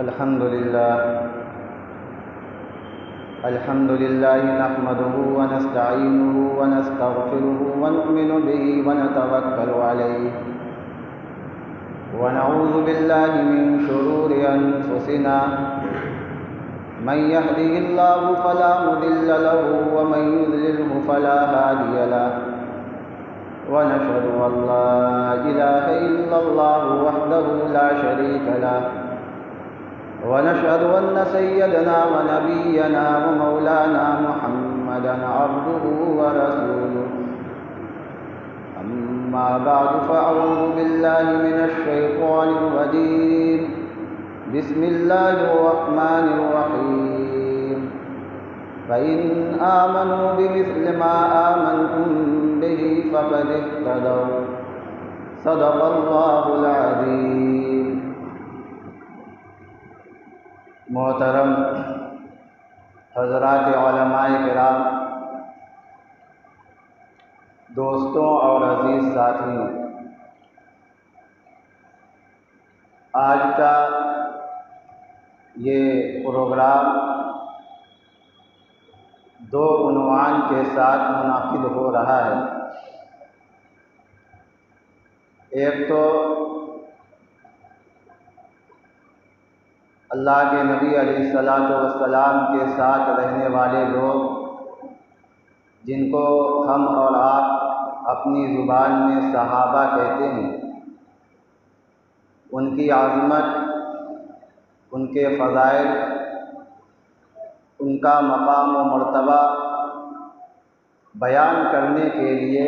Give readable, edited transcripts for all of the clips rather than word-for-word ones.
الحمد لله نحمده ونستعينه ونستغفره ونؤمن به ونتوكل عليه ونعوذ بالله من شرور أنفسنا من يهده الله فلا مضل له ومن يضلله فلا هادي له ونشهد أن لا إله إلا الله وحده لا شريك له ونشهد أن سيدنا ونبينا ومولانا محمدا عبده ورسوله أما بعد فأعوذ بالله من الشيطان الرجيم بسم الله الرحمن الرحيم فإن آمنوا بمثل ما آمنتم به فقد اهتدوا صدق الله العظيم. محترم حضرات علماء کرام، دوستوں اور عزیز ساتھیوں، آج کا یہ پروگرام دو عنوان کے ساتھ منعقد ہو رہا ہے. ایک تو اللہ کے نبی علیہ الصلاۃ والسلام کے ساتھ رہنے والے لوگ، جن کو ہم اور آپ اپنی زبان میں صحابہ کہتے ہیں، ان کی عظمت، ان کے فضائل، ان کا مقام و مرتبہ بیان کرنے کے لیے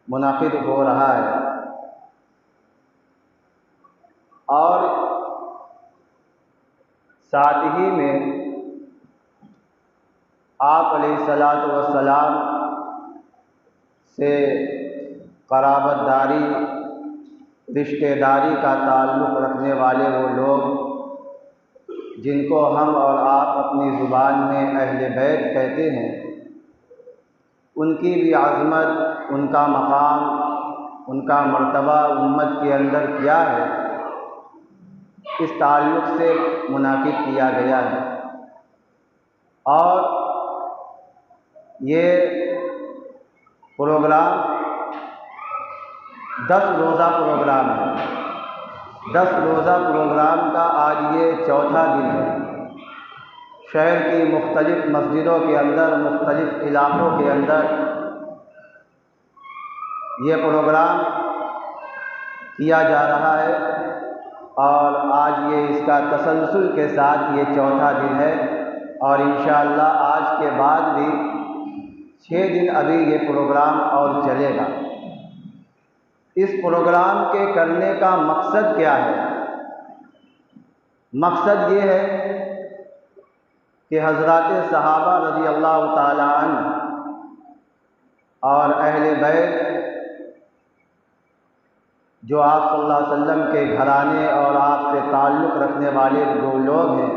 منعقد ہو رہا ہے. اور ساتھ ہی میں آپ علیہ الصلاۃ والسلام سے قرابت داری، رشتہ داری کا تعلق رکھنے والے وہ لوگ جن کو ہم اور آپ اپنی زبان میں اہل بیت کہتے ہیں، ان کی بھی عظمت، ان کا مقام، ان کا مرتبہ امت کے اندر کیا ہے، اس تعلق سے منعقد کیا گیا ہے. اور یہ پروگرام 10 روزہ پروگرام ہے. 10 روزہ پروگرام کا آج یہ چوتھا دن ہے. شہر کی مختلف مسجدوں کے اندر، مختلف علاقوں کے اندر یہ پروگرام کیا جا رہا ہے، اور آج یہ اس کا تسلسل کے ساتھ یہ چوتھا دن ہے. اور انشاءاللہ آج کے بعد بھی 6 دن ابھی یہ پروگرام اور چلے گا. اس پروگرام کے کرنے کا مقصد کیا ہے؟ مقصد یہ ہے کہ حضرات صحابہ رضی اللہ تعالی عنہ اور اہل بیت، جو آپ صلی اللہ علیہ وسلم کے گھرانے اور آپ سے تعلق رکھنے والے جو لوگ ہیں،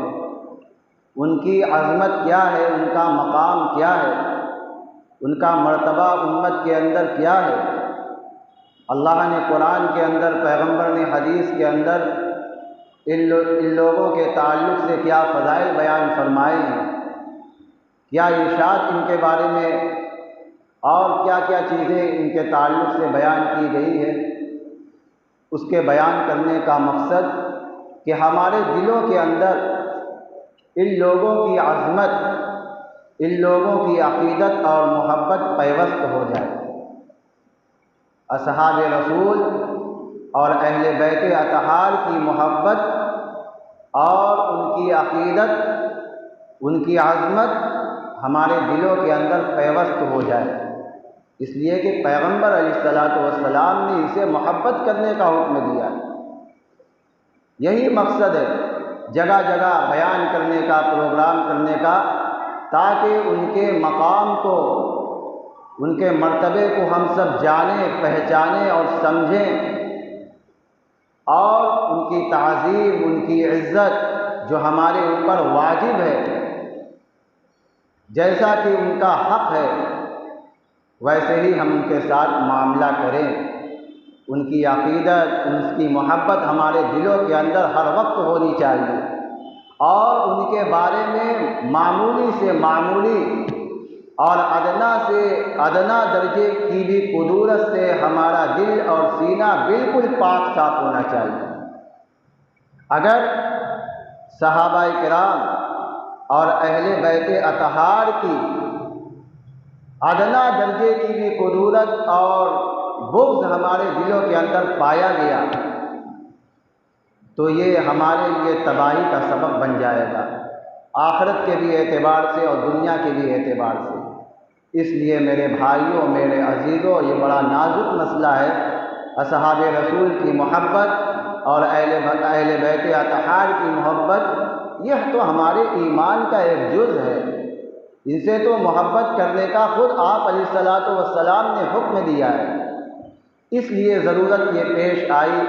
ان کی عظمت کیا ہے، ان کا مقام کیا ہے، ان کا مرتبہ امت کے اندر کیا ہے. اللہ نے قرآن کے اندر، پیغمبر نے حدیث کے اندر ان لوگوں کے تعلق سے کیا فضائل بیان فرمائے ہیں، کیا ارشاد ان کے بارے میں اور کیا کیا چیزیں ان کے تعلق سے بیان کی گئی ہے. اس کے بیان کرنے کا مقصد کہ ہمارے دلوں کے اندر ان لوگوں کی عظمت، ان لوگوں کی عقیدت اور محبت پیوست ہو جائے. اصحاب رسول اور اہل بیت اطہار کی محبت اور ان کی عقیدت، ان کی عظمت ہمارے دلوں کے اندر پیوست ہو جائے. اس لیے کہ پیغمبر علیہ الصلاۃ والسلام نے اسے محبت کرنے کا حکم دیا ہے. یہی مقصد ہے جگہ جگہ بیان کرنے کا، پروگرام کرنے کا، تاکہ ان کے مقام کو، ان کے مرتبے کو ہم سب جانیں، پہچانیں اور سمجھیں، اور ان کی تعظیم، ان کی عزت جو ہمارے اوپر واجب ہے، جیسا کہ ان کا حق ہے، ویسے ہی ہم ان کے ساتھ معاملہ کریں. ان کی عقیدت، ان کی محبت ہمارے دلوں کے اندر ہر وقت ہونی چاہیے، اور ان کے بارے میں معمولی سے معمولی اور ادنا سے ادنا درجے کی بھی قدورت سے ہمارا دل اور سینہ بالکل پاک صاف ہونا چاہیے۔ اگر صحابہ کرام اور اہل بیت اطہار کی ادنا درجے کی بھی قدورت اور بغض ہمارے دلوں کے اندر پایا گیا تو یہ ہمارے لیے تباہی کا سبب بن جائے گا، آخرت کے بھی اعتبار سے اور دنیا کے بھی اعتبار سے۔ اس لیے میرے بھائیوں، میرے عزیزوں، یہ بڑا نازک مسئلہ ہے۔ اصحاب رسول کی محبت اور اہل بیت اطہار کی محبت، یہ تو ہمارے ایمان کا ایک جز ہے، ان سے تو محبت کرنے کا خود آپ علیہ الصلوۃ والسلام نے حکم دیا ہے۔ اس لیے ضرورت یہ پیش آئی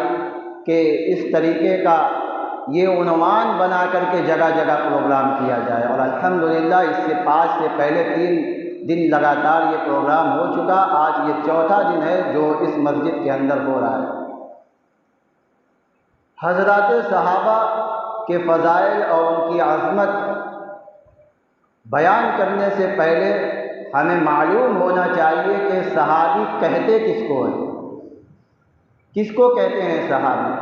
کہ اس طریقے کا یہ عنوان بنا کر کے جگہ جگہ پروگرام کیا جائے، اور الحمدللہ اس سے 5 سے پہلے 3 دن لگاتار یہ پروگرام ہو چکا، آج یہ چوتھا دن ہے جو اس مسجد کے اندر ہو رہا ہے۔ حضرات صحابہ کے فضائل اور ان کی عظمت بیان کرنے سے پہلے ہمیں معلوم ہونا چاہیے کہ صحابی کہتے کس کو ہیں، کس کو کہتے ہیں صحابی،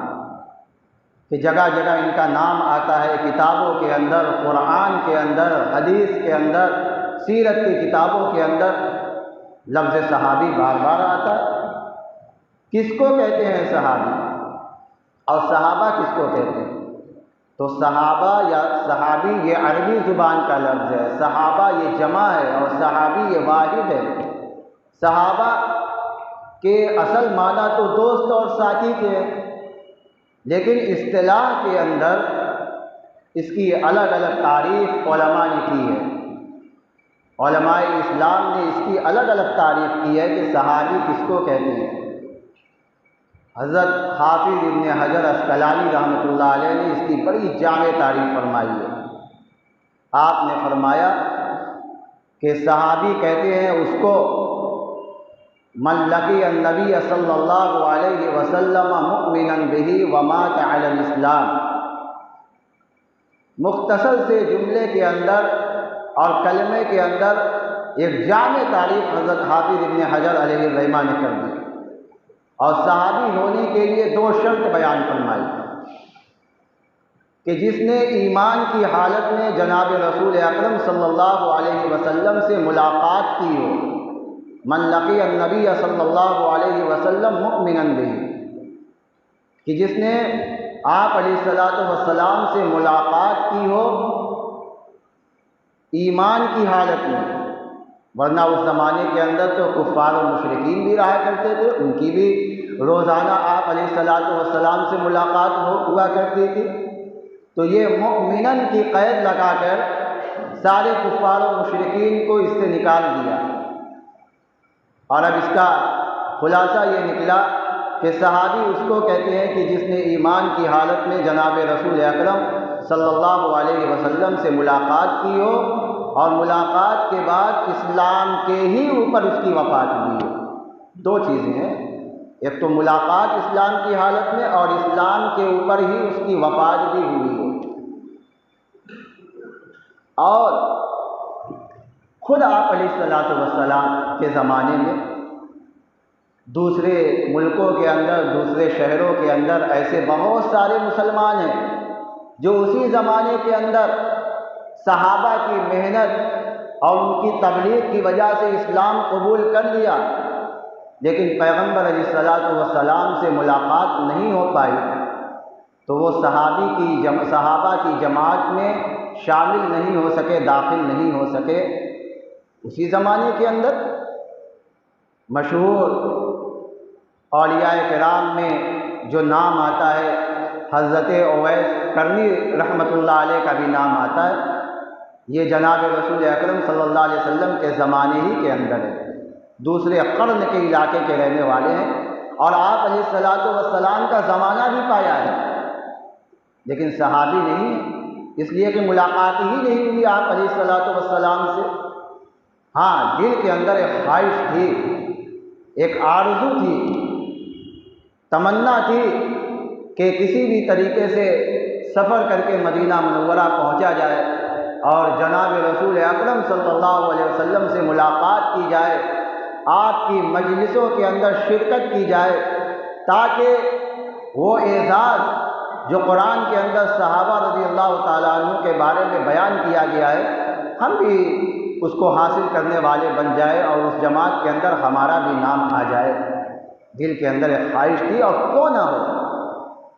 کہ جگہ جگہ ان کا نام آتا ہے، کتابوں کے اندر، قرآن کے اندر، حدیث کے اندر، سیرت کی کتابوں کے اندر لفظ صحابی بار بار آتا ہے۔ کس کو کہتے ہیں صحابی، اور صحابہ کس کو کہتے ہیں؟ تو صحابہ یا صحابی یہ عربی زبان کا لفظ ہے، صحابہ یہ جمع ہے، اور صحابی یہ واحد ہے۔ صحابہ کے اصل معنی تو دوست اور ساتھی کے ہیں، لیکن اصطلاح کے اندر اس کی الگ الگ تعریف علماء نے کی ہے۔ علماء اسلام نے اس کی الگ الگ تعریف کی ہے کہ صحابی کس کو کہتے ہیں۔ حضرت حافظ ابن حجر عسقلانی رحمۃ اللہ علیہ نے اس کی بڑی جامع تعریف فرمائی ہے۔ آپ نے فرمایا کہ صحابی کہتے ہیں اس کو من لقی النبی صلی اللہ علیہ وسلم مؤمنا بہ ومات علی الاسلام۔ مختصر سے جملے کے اندر اور کلمے کے اندر ایک جامع تعریف حضرت حافظ ابن حجر علیہ الرحمہ نے کر دی، اور صحابی ہونے کے لیے 2 شرط بیان فرمائی کہ جس نے ایمان کی حالت میں جناب رسول اکرم صلی اللہ علیہ وسلم سے ملاقات کی ہو، من لقی النبی صلی اللہ علیہ وسلم مؤمنا بہ، کہ جس نے آپ علیہ الصلوۃ والسلام سے ملاقات کی ہو ایمان کی حالت میں، ورنہ اس زمانے کے اندر تو کفار و مشرکین بھی رہا کرتے تھے، ان کی بھی روزانہ آپ علیہ الصلوۃ والسلام سے ملاقات ہوا کرتی تھی، تو یہ مؤمنن کی قید لگا کر سارے کفار و مشرکین کو اس سے نکال دیا۔ اور اب اس کا خلاصہ یہ نکلا کہ صحابی اس کو کہتے ہیں کہ جس نے ایمان کی حالت میں جناب رسول اکرم صلی اللہ علیہ وسلم سے ملاقات کی ہو، اور ملاقات کے بعد اسلام کے ہی اوپر اس کی وفات ہوئی ہو۔ 2 چیزیں ہیں، ایک تو ملاقات اسلام کی حالت میں، اور اسلام کے اوپر ہی اس کی وفات بھی ہوئی ہو۔ اور خود آپ علیہ الصلوۃ والسلام کے زمانے میں دوسرے ملکوں کے اندر، دوسرے شہروں کے اندر ایسے بہت سارے مسلمان ہیں جو اسی زمانے کے اندر صحابہ کی محنت اور ان کی تبلیغ کی وجہ سے اسلام قبول کر لیا، لیکن پیغمبر علیہ الصلوۃ والسلام سے ملاقات نہیں ہو پائی، تو وہ صحابہ کی جماعت میں شامل نہیں ہو سکے، داخل نہیں ہو سکے۔ اسی زمانے کے اندر مشہور اولیاء کرام میں جو نام آتا ہے، حضرت اویس کرنی رحمۃ اللہ علیہ کا بھی نام آتا ہے، یہ جناب رسول اکرم صلی اللہ علیہ وسلم کے زمانے ہی کے اندر ہے، دوسرے قرن کے علاقے کے رہنے والے ہیں، اور آپ علیہ الصلوۃ والسلام کا زمانہ بھی پایا ہے، لیکن صحابی نہیں ہے، اس لیے کہ ملاقات ہی نہیں ہوئی آپ علیہ الصلوۃ والسلام سے۔ ہاں، دل کے اندر ایک خواہش تھی، ایک آرزو تھی تمنا تھی کہ کسی بھی طریقے سے سفر کر کے مدینہ منورہ پہنچا جائے اور جناب رسول اکرم صلی اللہ علیہ وسلم سے ملاقات کی جائے، آپ کی مجلسوں کے اندر شرکت کی جائے، تاکہ وہ اعزاز جو قرآن کے اندر صحابہ رضی اللہ تعالیٰ عنہ کے بارے میں بیان کیا گیا ہے، ہم بھی اس کو حاصل کرنے والے بن جائے اور اس جماعت کے اندر ہمارا بھی نام آ جائے۔ دل کے اندر ایک خواہش تھی، اور کیوں نہ ہو،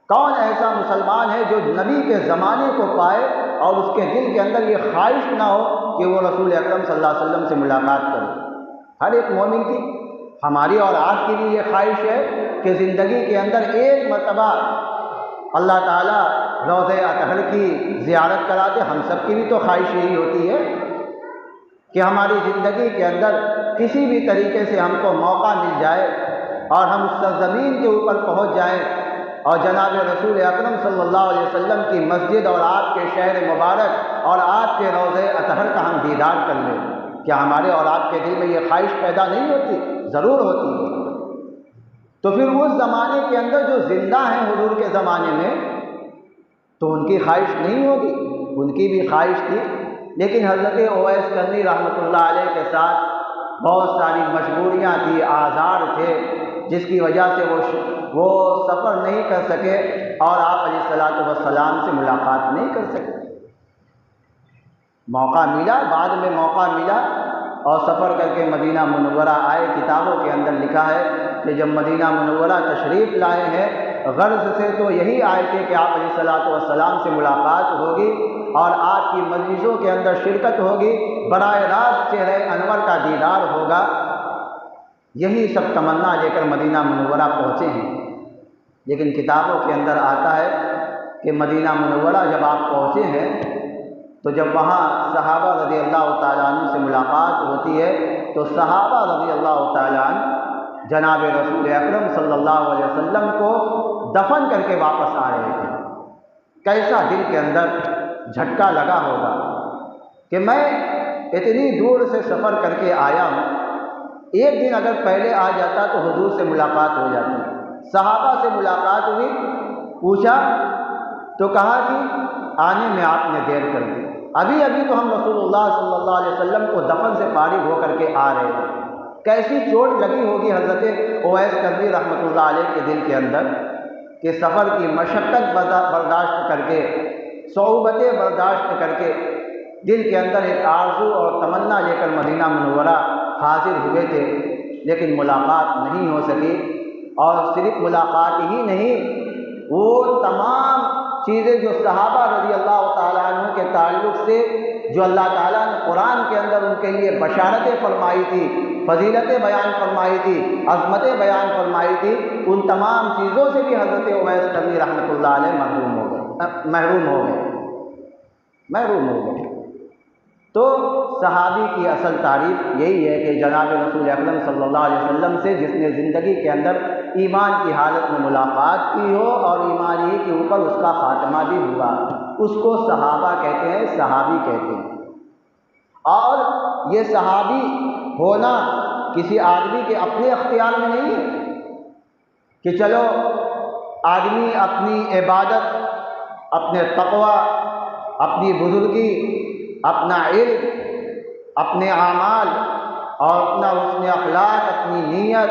کون ایسا مسلمان ہے جو نبی کے زمانے کو پائے اور اس کے دل کے اندر یہ خواہش نہ ہو کہ وہ رسول اکرم صلی اللہ علیہ وسلم سے ملاقات کرے؟ ہر ایک مومن کی، ہماری اور آپ کی بھی یہ خواہش ہے کہ زندگی کے اندر ایک مرتبہ اللہ تعالیٰ روضہ اطہر کی زیارت کرا دے۔ ہم سب کی بھی تو خواہش یہی ہوتی ہے کہ ہماری زندگی کے اندر کسی بھی طریقے سے ہم کو موقع مل جائے اور ہم اس سرزمین کے اوپر پہنچ جائیں اور جناب رسول اکرم صلی اللہ علیہ وسلم کی مسجد اور آپ کے شہر مبارک اور آپ کے روضہ اطہر کا ہم دیدار کر لیں۔ کیا ہمارے اور آپ کے دل میں یہ خواہش پیدا نہیں ہوتی؟ ضرور ہوتی ہے۔ تو پھر اس زمانے کے اندر جو زندہ ہیں حضور کے زمانے میں، تو ان کی خواہش نہیں ہوگی؟ ان کی بھی خواہش تھی، لیکن حضرت اویس کرنی رحمۃ اللہ علیہ کے ساتھ بہت ساری مجبوریاں تھی، اعذار تھے، جس کی وجہ سے وہ سفر نہیں کر سکے اور آپ علیہ الصلوۃ والسلام سے ملاقات نہیں کر سکے۔ موقع ملا، بعد میں موقع ملا اور سفر کر کے مدینہ منورہ آئے۔ کتابوں کے اندر لکھا ہے کہ جب مدینہ منورہ تشریف لائے ہیں، غرض سے تو یہی آئے تھے کہ آپ علیہ الصلوۃ والسلام سے ملاقات ہوگی اور آپ کی مجلسوں کے اندر شرکت ہوگی، براہ راست چہرہ انور کا دیدار ہوگا۔ یہی سب تمنا لے کر مدینہ منورہ پہنچے ہیں۔ لیکن کتابوں کے اندر آتا ہے کہ مدینہ منورہ جب آپ پہنچے ہیں تو جب وہاں صحابہ رضی اللہ تعالیٰ عنہ سے ملاقات ہوتی ہے تو صحابہ رضی اللہ تعالیٰ عنہ جناب رسول اکرم صلی اللہ علیہ وسلم کو دفن کر کے واپس آ رہے تھے۔ کیسا دل کے اندر جھٹکا لگا ہوگا کہ میں اتنی دور سے سفر کر کے آیا ہوں، ایک دن اگر پہلے آ جاتا تو حضور سے ملاقات ہو جاتی۔ صحابہ سے ملاقات ہوئی، پوچھا تو کہا کہ آنے میں آپ نے دیر کر دی، ابھی ابھی تو ہم رسول اللہ صلی اللہ علیہ وسلم کو دفن سے فارغ ہو کر کے آ رہے ہیں۔ کیسی چوٹ لگی ہوگی حضرت اویس کرنی رحمۃ اللہ علیہ کے دل کے اندر کہ سفر کی مشقت برداشت کر کے، صعوبتیں برداشت کر کے دل کے اندر ایک آرزو اور تمنا لے کر مدینہ منورہ حاضر ہوئے تھے، لیکن ملاقات نہیں ہو سکی۔ اور صرف ملاقات ہی نہیں، وہ تمام چیزیں جو صحابہ رضی اللہ تعالیٰ عنہ کے تعلق سے جو اللہ تعالیٰ نے قرآن کے اندر ان کے لیے بشارتیں فرمائی تھی، فضیلتیں بیان فرمائی تھی، عظمتیں بیان فرمائی تھی، ان تمام چیزوں سے بھی حضرت اویس کرنی رحمۃ اللہ علیہ محروم ہو گئے۔ تو صحابی کی اصل تعریف یہی ہے کہ جناب رسول اکرم صلی اللہ علیہ وسلم سے جس نے زندگی کے اندر ایمان کی حالت میں ملاقات کی ہو اور ایمان ہی کے اوپر اس کا خاتمہ بھی ہوا، اس کو صحابہ کہتے ہیں، صحابی کہتے ہیں۔ اور یہ صحابی ہونا کسی آدمی کے اپنے اختیار میں نہیں ہے کہ چلو آدمی اپنی عبادت، اپنے تقوی، اپنی بزرگی، اپنا علم، اپنے اعمال اور اپنا حسن اخلاق، اپنی نیت،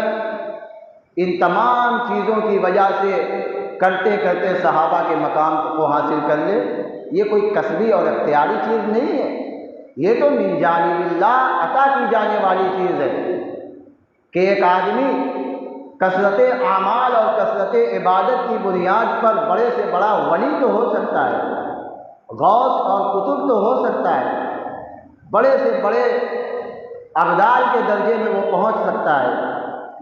ان تمام چیزوں کی وجہ سے کرتے کرتے صحابہ کے مقام کو حاصل کر لے۔ یہ کوئی کسبی اور اختیاری چیز نہیں ہے، یہ تو من جانب اللہ عطا کی جانے والی چیز ہے کہ ایک آدمی کثرت اعمال اور کثرت عبادت کی بنیاد پر بڑے سے بڑا ولی تو ہو سکتا ہے، غوث اور قطب تو ہو سکتا ہے، بڑے سے بڑے ابدال کے درجے میں وہ پہنچ سکتا ہے،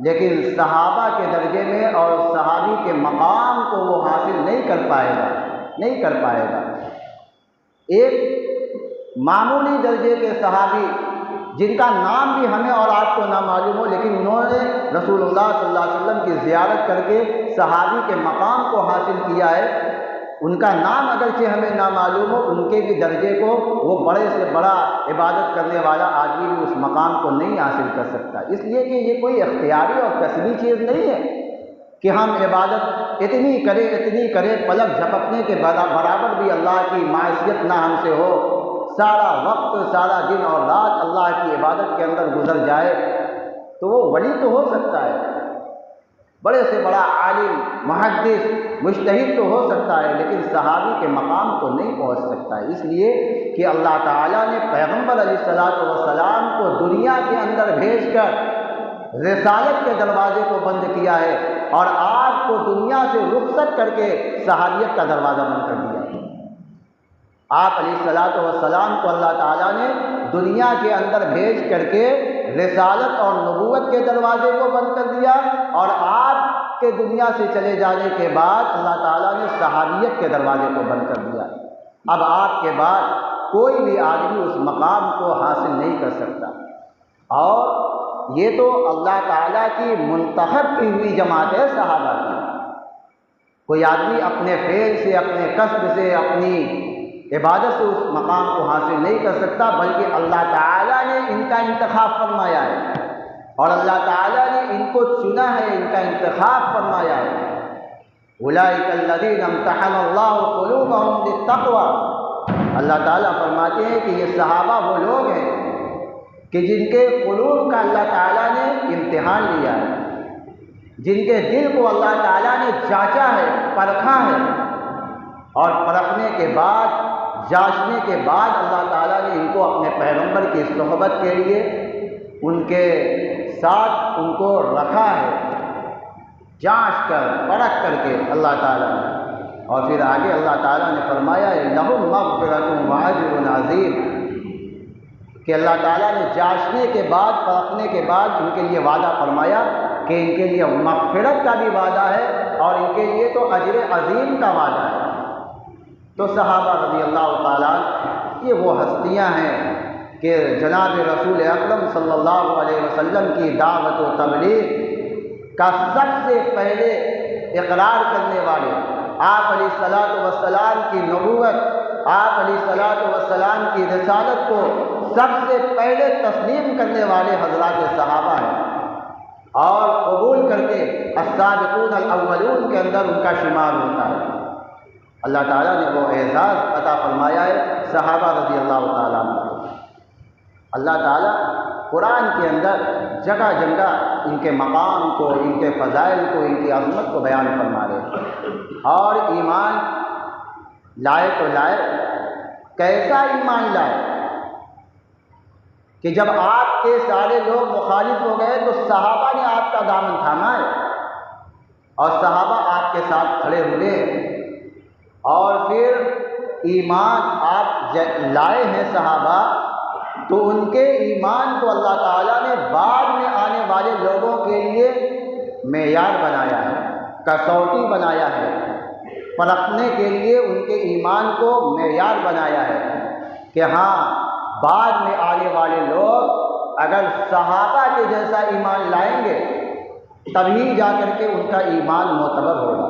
لیکن صحابہ کے درجے میں اور صحابی کے مقام کو وہ حاصل نہیں کر پائے گا۔ ایک معمولی درجے کے صحابی جن کا نام بھی ہمیں اور آپ کو نہ معلوم ہو، لیکن انہوں نے رسول اللہ صلی اللہ علیہ وسلم کی زیارت کر کے صحابی کے مقام کو حاصل کیا ہے، ان کا نام اگرچہ ہمیں نہ معلوم ہو، ان کے بھی درجے کو وہ بڑے سے بڑا عبادت کرنے والا آدمی بھی اس مقام کو نہیں حاصل کر سکتا، اس لیے کہ یہ کوئی اختیاری اور کسبی چیز نہیں ہے کہ ہم عبادت اتنی کریں پلک جھپکنے کے برابر بھی اللہ کی معصیت نہ ہم سے ہو، سارا وقت سارا دن اور رات اللہ کی عبادت کے اندر گزر جائے، تو وہ ولی تو ہو سکتا ہے، بڑے سے بڑا عالم محدث مجتہد تو ہو سکتا ہے، لیکن صحابی کے مقام کو نہیں پہنچ سکتا ہے، اس لیے کہ اللہ تعالیٰ نے پیغمبر علیہ الصلوۃ والسلام کو دنیا کے اندر بھیج کر رسالت کے دروازے کو بند کیا ہے، اور آپ کو دنیا سے رخصت کر کے صحابیت کا دروازہ بند کر دیا۔ آپ علیہ الصلوۃ والسلام کو اللہ تعالیٰ نے دنیا کے اندر بھیج کر کے رسالت اور نبوت کے دروازے کو بند کر دیا، اور آپ کے دنیا سے چلے جانے کے بعد اللہ تعالیٰ نے صحابیت کے دروازے کو بند کر دیا۔ اب آپ کے بعد کوئی بھی آدمی اس مقام کو حاصل نہیں کر سکتا، اور یہ تو اللہ تعالیٰ کی منتخب کی ہوئی جماعت ہے صحابہ کی۔ کوئی آدمی اپنے فعل سے، اپنے کسب سے، اپنی عبادت سے اس مقام کو حاصل نہیں کر سکتا، بلکہ اللہ تعالیٰ نے ان کا انتخاب فرمایا ہے، اور اللہ تعالیٰ نے ان کو چنا ہے، ان کا انتخاب فرمایا ہے۔ اولئک الذین امتحن اللہ قلوبہم للتقوی، اللہ تعالیٰ فرماتے ہیں کہ یہ صحابہ وہ لوگ ہیں کہ جن کے قلوب کا اللہ تعالیٰ نے امتحان لیا ہے، جن کے دل کو اللہ تعالیٰ نے جانچا ہے، پرکھا ہے، اور پرکھنے کے بعد، جانچنے کے بعد اللہ تعالیٰ نے ان کو اپنے پیغمبر کی صحبت کے لیے ان کے ساتھ ان کو رکھا ہے، جانچ کر پرکھ کر کے اللہ تعالیٰ نے۔ اور پھر آگے اللہ تعالیٰ نے فرمایا لہم مغفرۃ واجر عظیم، کہ اللہ تعالیٰ نے جانچنے کے بعد، پرکھنے کے بعد ان کے لیے وعدہ فرمایا کہ ان کے لیے مغفرت کا بھی وعدہ ہے، اور ان کے لیے تو اجر عظیم کا وعدہ ہے۔ تو صحابہ رضی اللہ تعالیٰ یہ وہ ہستیاں ہیں کہ جناب رسول اکرم صلی اللہ علیہ وسلم کی دعوت و تبلیغ کا سب سے پہلے اقرار کرنے والے، آپ علیہ الصلوۃ والسلام کی نبوت، آپ علیہ الصلوۃ والسلام کی رسالت کو سب سے پہلے تسلیم کرنے والے حضرات صحابہ ہیں، اور قبول کر کے السابقون الاولون کے اندر ان کا شمار ہوتا ہے۔ اللہ تعالیٰ نے وہ اعزاز عطا فرمایا ہے صحابہ رضی اللہ تعالیٰ عنہ۔ اللہ تعالیٰ قرآن کے اندر جگہ جگہ ان کے مقام کو، ان کے فضائل کو، ان کی عظمت کو بیان فرما رہے ہیں، اور ایمان لائے تو لائے، کیسا ایمان لائے کہ جب آپ کے سارے لوگ مخالف ہو گئے تو صحابہ نے آپ کا دامن تھاما ہے، اور صحابہ آپ کے ساتھ کھڑے ہوئے ہیں، اور پھر ایمان آپ لائے ہیں صحابہ، تو ان کے ایمان کو اللہ تعالیٰ نے بعد میں آنے والے لوگوں کے لیے معیار بنایا ہے، کسوٹی بنایا ہے، پرکھنے کے لیے ان کے ایمان کو معیار بنایا ہے کہ ہاں بعد میں آنے والے لوگ اگر صحابہ کے جیسا ایمان لائیں گے تبھی جا کر کے ان کا ایمان معتبر ہوگا۔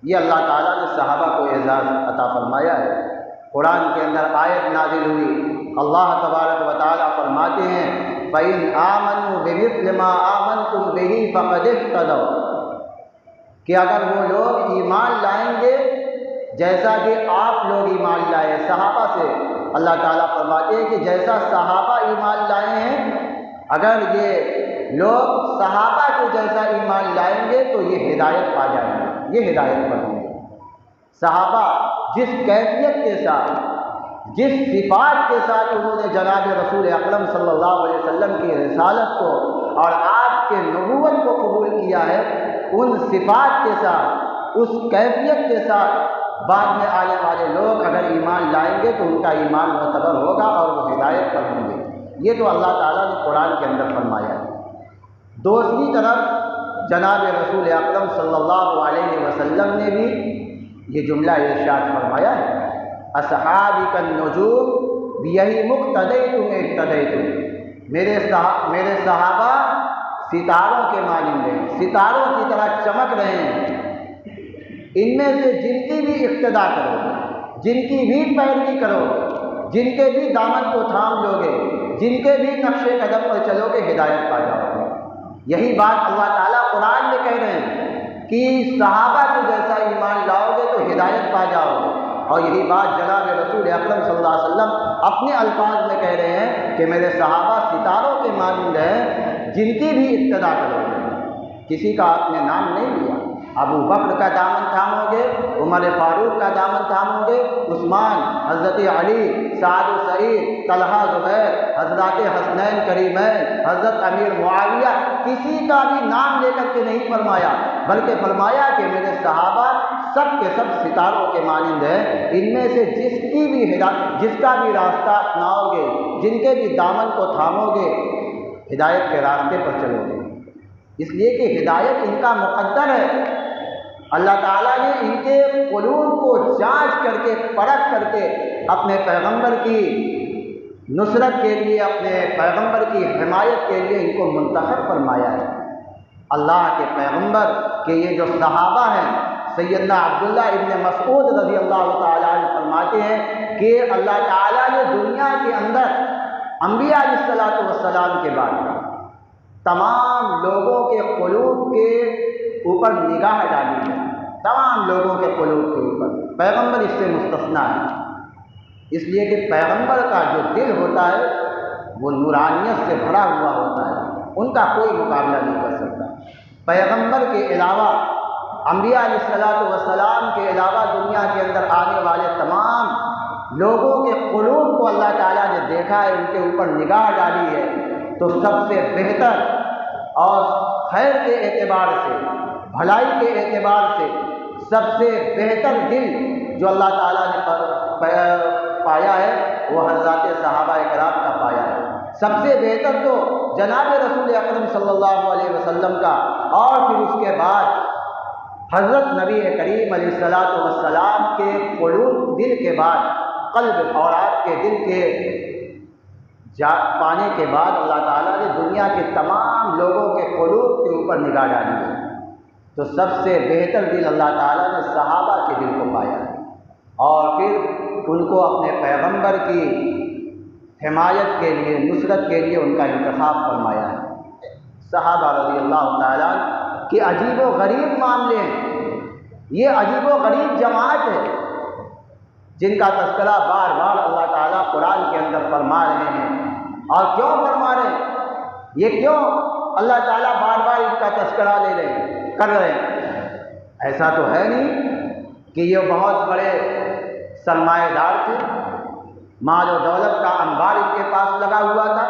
یہ اللہ تعالیٰ نے صحابہ کو اعزاز عطا فرمایا ہے۔ قرآن کے اندر آیت نازل ہوئی، اللہ تبارک و تعالیٰ فرماتے ہیں فَإِنْ آمَنُوا بِمِثْلِ مَا آمَنْتُمْ بِهِ فَقَدِ اهْتَدَوْا، کہ اگر وہ لوگ ایمان لائیں گے جیسا کہ آپ لوگ ایمان لائے صحابہ سے، اللہ تعالیٰ فرماتے ہیں کہ جیسا صحابہ ایمان لائے ہیں، اگر یہ لوگ صحابہ کے جیسا ایمان لائیں گے تو یہ ہدایت پا جائیں گے، یہ ہدایت پر ہوں گے۔ صحابہ جس کیفیت کے ساتھ، جس صفات کے ساتھ انہوں نے جناب رسول اکرم صلی اللہ علیہ وسلم کی رسالت کو اور آپ کے نبوت کو قبول کیا ہے، ان صفات کے ساتھ، اس کیفیت کے ساتھ بعد میں آنے والے لوگ اگر ایمان لائیں گے تو ان کا ایمان معتبر ہوگا اور وہ ہدایت پر ہوں گے۔ یہ تو اللہ تعالیٰ نے قرآن کے اندر فرمایا ہے۔ دوسری طرف جناب رسول اکرم صلی اللہ علیہ وسلم نے بھی یہ جملہ ارشاد فرمایا ہے، اصحابک النجوم بیہی مقتدیتم اہتدیتم، میرے صحابہ ستاروں کے مانند ہیں، ستاروں کی طرح چمک رہے ہیں، ان میں سے جن کی بھی اقتدا کرو، جن کی بھی پیروی کرو، جن کے بھی دامن کو تھام لو گے، جن کے بھی نقش قدم پر چلو گے، ہدایت پا جاؤ گے۔ یہی بات اللہ تعالیٰ قرآن میں کہہ رہے ہیں کہ صحابہ کے جیسا ایمان لاؤ گے تو ہدایت پا جاؤ گے۔ اور یہی بات جناب رسول اکرم صلی اللہ علیہ وسلم اپنے الفاظ میں کہہ رہے ہیں کہ میرے صحابہ ستاروں کے مانند ہیں جن کی بھی اقتدا کرو گے۔ کسی کا آپ نے نام نہیں لیا، ابو بکر کا دامن تھامو گے، عمر فاروق کا دامن تھامو گے، عثمان، حضرت علی، سعد و سعید، طلحہ، زبیر، حضرات حسنین کریمین، حضرت امیر معاویہ، کسی کا بھی نام لے کر کے نہیں فرمایا، بلکہ فرمایا کہ میرے صحابہ سب کے سب ستاروں کے مانند ہیں، ان میں سے جس کا بھی راستہ اپناؤ گے، جن کے بھی دامن کو تھامو گے، ہدایت کے راستے پر چلو گے۔ اس لیے کہ ہدایت ان کا مقدر ہے۔ اللہ تعالیٰ نے ان کے قلوب کو جانچ کر کے پرکھ کر کے اپنے پیغمبر کی نصرت کے لیے، اپنے پیغمبر کی حمایت کے لیے ان کو منتخب فرمایا ہے۔ اللہ کے پیغمبر کے یہ جو صحابہ ہیں، سیدنا عبداللہ ابن مسعود رضی اللہ تعالیٰ عنہ فرماتے ہیں کہ اللہ تعالیٰ نے دنیا کے اندر انبیاء علیہ السلام کے بعد تمام لوگوں کے قلوب کے اوپر نگاہ ڈالی ہے، تمام لوگوں کے قلوب کے اوپر، پیغمبر اس سے مستثنیٰ ہے۔ اس لیے کہ پیغمبر کا جو دل ہوتا ہے وہ نورانیت سے بھرا ہوا ہوتا ہے، ان کا کوئی مقابلہ نہیں کر سکتا۔ پیغمبر کے علاوہ، انبیاء علیہ السلام کے علاوہ دنیا کے اندر آنے والے تمام لوگوں کے قلوب کو اللہ تعالیٰ نے دیکھا ہے، ان کے اوپر نگاہ ڈالی ہے، تو سب سے بہتر اور خیر کے اعتبار سے، بھلائی کے اعتبار سے سب سے بہتر دل جو اللہ تعالیٰ نے پایا ہے وہ حضرات صحابہ کرام کا پایا ہے۔ سب سے بہتر تو جناب رسول اکرم صلی اللہ علیہ وسلم کا، اور پھر اس کے بعد حضرت نبی کریم علیہ السلام کے قلوب، دل کے بعد قلب اور آپ کے دل کے پانے کے بعد اللہ تعالیٰ نے دنیا کے تمام لوگوں کے قلوب کے اوپر نگاہ ڈالی ہے، تو سب سے بہتر دل اللہ تعالیٰ نے صحابہ کے دل کو پایا ہے، اور پھر ان کو اپنے پیغمبر کی حمایت کے لیے، نصرت کے لیے ان کا انتخاب فرمایا ہے۔ صحابہ رضی اللہ تعالیٰ کہ عجیب و غریب معاملے ہیں، یہ عجیب و غریب جماعت ہے جن کا تذکرہ بار بار اللہ تعالیٰ قرآن کے اندر فرما رہے ہیں۔ اور کیوں فرما رہے ہیں؟ یہ کیوں اللہ تعالیٰ بار بار ان کا تذکرہ کر رہے ہیں؟ ایسا تو ہے نہیں کہ یہ بہت بڑے سرمایہ دار تھے، مال و دولت کا انبار ان کے پاس لگا ہوا تھا،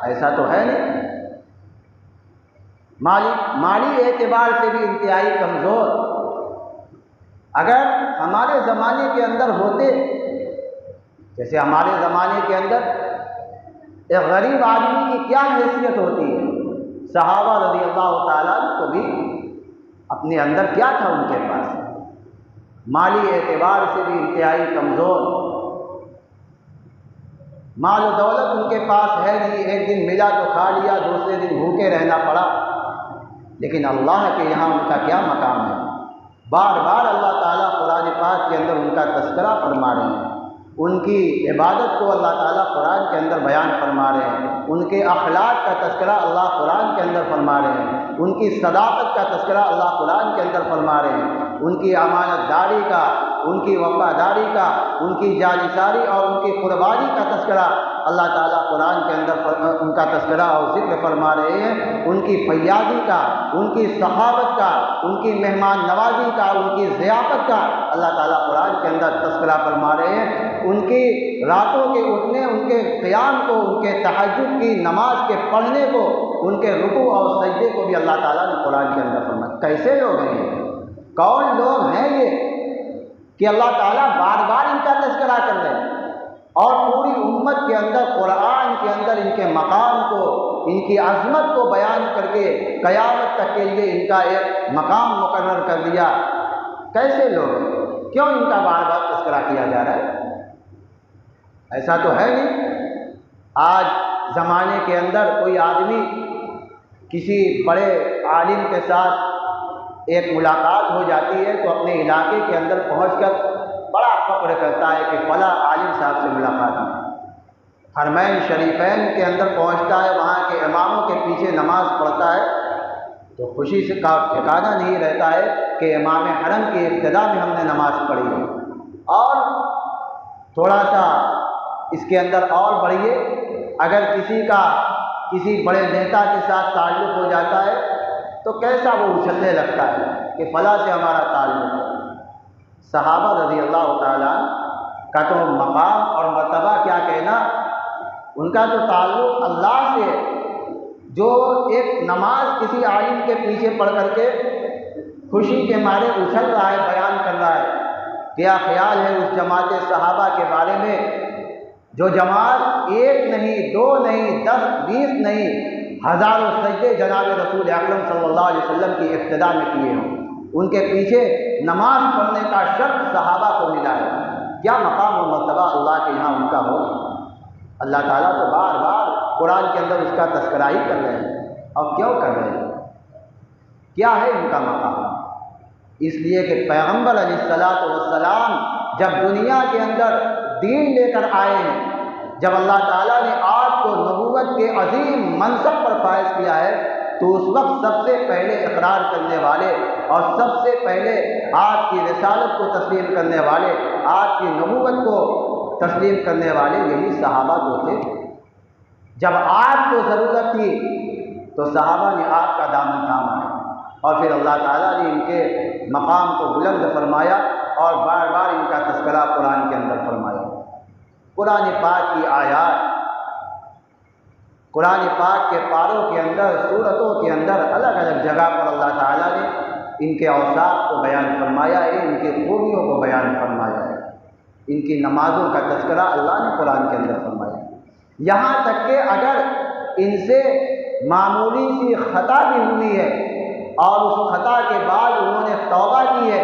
ایسا تو ہے نہیں۔ مالی اعتبار سے بھی انتہائی کمزور۔ اگر ہمارے زمانے کے اندر ہوتے، جیسے ہمارے زمانے کے اندر ایک غریب آدمی کی کیا حیثیت ہوتی ہے، صحابہ رضی اللہ تعالیٰ کو بھی اپنے اندر کیا تھا، ان کے پاس مالی اعتبار سے بھی انتہائی کمزور، مال و دولت ان کے پاس ہے نہیں، ایک دن ملا تو کھا لیا، دوسرے دن بھوکے رہنا پڑا، لیکن اللہ کے یہاں ان کا کیا مقام ہے۔ بار بار اللہ تعالیٰ قرآن پاک کے اندر ان کا تذکرہ فرما رہے ہیں، ان کی عبادت کو اللہ تعالیٰ قرآن کے اندر بیان فرما رہے ہیں، ان کے اخلاق کا تذکرہ اللہ قرآن کے اندر فرما رہے ہیں، ان کی صداقت کا تذکرہ اللہ قرآن کے اندر فرما رہے ہیں، ان کی امانت داری کا، ان کی وفاداری کا، ان کی جانثاری اور ان کی قربانی کا تذکرہ اللہ تعالیٰ قرآن کے اندر ان کا تذکرہ اور ذکر فرما رہے ہیں، ان کی فیاضی کا، ان کی صحابت کا، ان کی مہمان نوازی کا، ان کی ضیافت کا اللہ تعالیٰ قرآن کے اندر تذکرہ فرما رہے ہیں، ان کی راتوں کے اٹھنے، ان کے قیام کو، ان کے تہجد کی نماز کے پڑھنے کو، ان کے رکوع اور سجدے کو بھی اللہ تعالیٰ نے قرآن کے اندر فرمایا۔ کیسے لوگ ہیں یہ؟ کون لوگ ہیں یہ کہ اللہ تعالیٰ بار بار ان کا تذکرہ کر رہے ہیں، اور پوری امت کے اندر قرآن کے اندر ان کے مقام کو، ان کی عظمت کو بیان کر کے قیامت تک کے لیے ان کا ایک مقام مقرر کر دیا۔ کیسے لوگ ہیں؟ کیوں ان کا بار بار تذکرہ کیا جا رہا ہے؟ ایسا تو ہے نہیں۔ آج زمانے کے اندر کوئی آدمی کسی بڑے عالم کے ساتھ ایک ملاقات ہو جاتی ہے تو اپنے علاقے کے اندر پہنچ کر بڑا فخر کرتا ہے کہ فلاں عالم صاحب سے ملاقات ہے، حرمین شریفین کے اندر پہنچتا ہے، وہاں کے اماموں کے پیچھے نماز پڑھتا ہے، تو خوشی سے کا ٹھکانہ نہیں رہتا ہے کہ امام حرم کی ابتدا میں ہم نے نماز پڑھی ہے۔ اور تھوڑا سا اس کے اندر اور بڑھیے، اگر کسی کا کسی بڑے نیتا کے ساتھ تعلق ہو جاتا ہے تو کیسا وہ اچھلنے لگتا ہے کہ فلاں سے ہمارا تعلق ہے۔ صحابہ رضی اللہ تعالیٰ کا تو مقام اور مرتبہ کیا کہنا، ان کا جو تعلق اللہ سے ہے، جو ایک نماز کسی عالم کے پیچھے پڑھ کر کے خوشی کے مارے اچھل رہا ہے، بیان کر رہا ہے۔ کیا خیال ہے اس جماعت صحابہ کے بارے میں جو جماعت ایک نہیں، دو نہیں، 10 20 نہیں، ہزاروں سجدے جناب رسول اکرم صلی اللہ علیہ وسلم کی ابتدا میں کیے ہوں، ان کے پیچھے نماز پڑھنے کا شرف صحابہ کو ملا ہے۔ کیا مقام و مرتبہ اللہ کے یہاں ان کا ہو۔ اللہ تعالیٰ تو بار بار قرآن کے اندر اس کا تذکرہ ہی کر رہے ہیں، اور کیوں کر رہے ہیں؟ کیا ہے ان کا مقام؟ اس لیے کہ پیغمبر علیہ الصلوۃ والسلام جب دنیا کے اندر دین لے کر آئے ہیں، جب اللہ تعالیٰ نے آپ کو نبوت کے عظیم منصب پر فائز کیا ہے، تو اس وقت سب سے پہلے اقرار کرنے والے اور سب سے پہلے آپ کی رسالت کو تسلیم کرنے والے، آپ کی نبوت کو تسلیم کرنے والے یہی صحابہ کو تھے۔ جب آپ کو ضرورت تھی تو صحابہ نے آپ کا دامن تھاما ہے، اور پھر اللہ تعالیٰ نے ان کے مقام کو بلند فرمایا اور بار بار ان کا تذکرہ قرآن کے اندر فرمایا۔ قرآن پاک کی آیات، قرآن پاک کے پاروں کے اندر، سورتوں کے اندر الگ الگ جگہ پر اللہ تعالیٰ نے ان کے اوصاف کو بیان فرمایا ہے، ان کی خوبیوں کو بیان فرمایا ہے، ان کی نمازوں کا تذکرہ اللہ نے قرآن کے اندر فرمایا۔ یہاں تک کہ اگر ان سے معمولی سی خطا بھی ہوئی ہے اور اس خطا کے بعد انہوں نے توبہ کی ہے،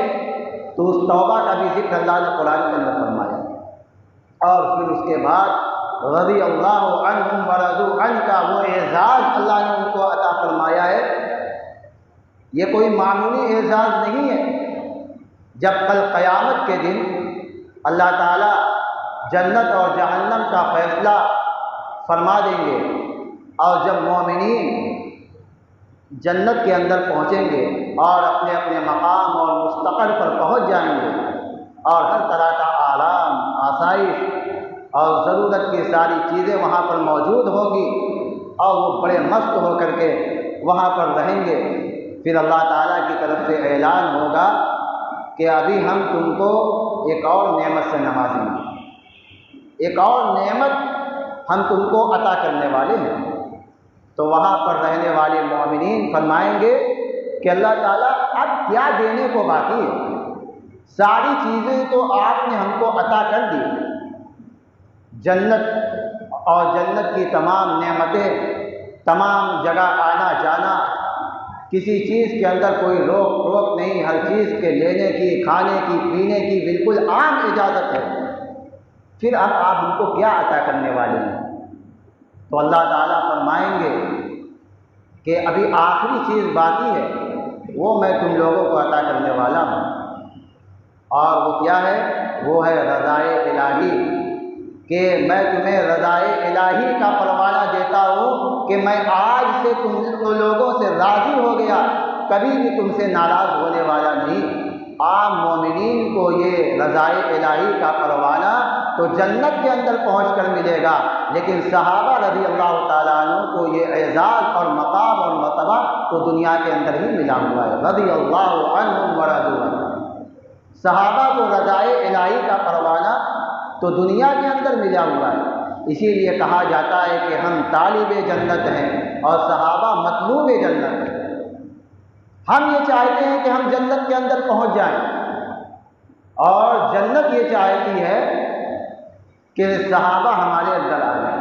تو اس توبہ کا بھی ذکر اللہ نے قرآن کے اندر فرمایا، اور پھر اس کے بعد رضی اللہ عنہم ورضوا عنہ کا وہ اعزاز اللہ نے ان کو عطا فرمایا ہے۔ یہ کوئی معمولی اعزاز نہیں ہے۔ جب کل قیامت کے دن اللہ تعالیٰ جنت اور جہنم کا فیصلہ فرما دیں گے، اور جب مومنین جنت کے اندر پہنچیں گے اور اپنے اپنے مقام اور مستقر پر پہنچ جائیں گے، اور ہر طرح کا آرام، آسائش اور ضرورت کی ساری چیزیں وہاں پر موجود ہوں گی، اور وہ بڑے مست ہو کر کے وہاں پر رہیں گے، پھر اللہ تعالیٰ کی طرف سے اعلان ہوگا کہ ابھی ہم تم کو ایک اور نعمت سے نوازیں گے، ایک اور نعمت ہم تم کو عطا کرنے والے ہیں۔ تو وہاں پر رہنے والے مومنین فرمائیں گے کہ اللہ تعالیٰ اب کیا دینے کو باقی ہے، ساری چیزیں تو آپ نے ہم کو عطا کر دی، جنت اور جنت کی تمام نعمتیں، تمام جگہ آنا جانا، کسی چیز کے اندر کوئی روک ٹوک نہیں، ہر چیز کے لینے کی، کھانے کی، پینے کی بالکل عام اجازت ہے، پھر اب آپ ہم کو کیا عطا کرنے والے ہیں؟ تو اللہ تعالیٰ فرمائیں گے کہ ابھی آخری چیز باقی ہے، وہ میں تم لوگوں کو عطا کرنے والا ہوں، اور وہ کیا ہے؟ وہ ہے رضائے الہی، کہ میں تمہیں رضائے الہی کا پروانہ دیتا ہوں کہ میں آج سے تم لوگوں سے راضی ہو گیا، کبھی بھی تم سے ناراض ہونے والا نہیں۔ عام مومنین کو یہ رضائے الہی کا پروانہ تو جنت کے اندر پہنچ کر ملے گا، لیکن صحابہ رضی اللہ تعالیٰ عنہ کو یہ اعزاز اور مقام اور مرتبہ تو دنیا کے اندر ہی ملا ہوا ہے۔ رضی اللہ عنہم ورضوا عنہ، صحابہ کو رضائے الہی کا پروانہ تو دنیا کے اندر ملا ہوا ہے۔ اسی لیے کہا جاتا ہے کہ ہم طالب جنت ہیں اور صحابہ مطلوب جنت ہیں۔ ہم یہ چاہتے ہیں کہ ہم جنت کے اندر پہنچ جائیں، اور جنت یہ چاہتی ہے کہ صحابہ ہمارے اندر آ جائیں۔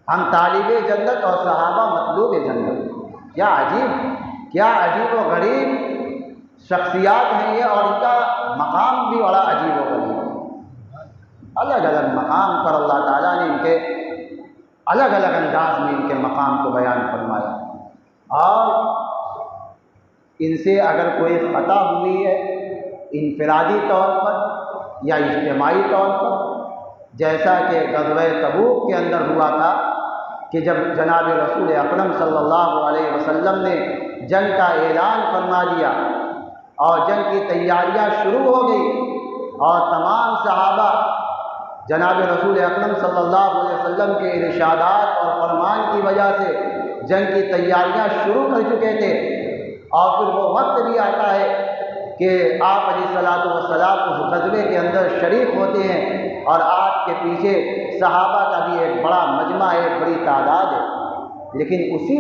ہم طالب جنت اور صحابہ مطلوب جنت، کیا عجیب و غریب شخصیات ہیں یہ، اور ان کا مقام بھی بڑا عجیب و غریب ہے۔ الگ الگ مقام پر اللہ تعالیٰ نے ان کے الگ الگ انداز میں ان کے مقام کو بیان فرمایا، اور ان سے اگر کوئی خطا ہوئی ہے انفرادی طور پر یا اجتماعی طور پر، جیسا کہ غزوہ تبوک کے اندر ہوا تھا کہ جب جناب رسول اکرم صلی اللہ علیہ وسلم نے جنگ کا اعلان فرما دیا اور جنگ کی تیاریاں شروع ہو گئی، اور تمام صحابہ جناب رسول اکرم صلی اللہ علیہ وسلم کے ارشادات اور فرمان کی وجہ سے جنگ کی تیاریاں شروع کر چکے تھے۔ اور پھر وہ وقت بھی آتا ہے کہ آپ علیہ الصلوۃ والسلام اس غزوے کے اندر شریک ہوتے ہیں، اور آپ کے پیچھے صحابہ کا بھی ایک بڑا مجمع ہے، ایک بڑی تعداد ہے۔ لیکن اسی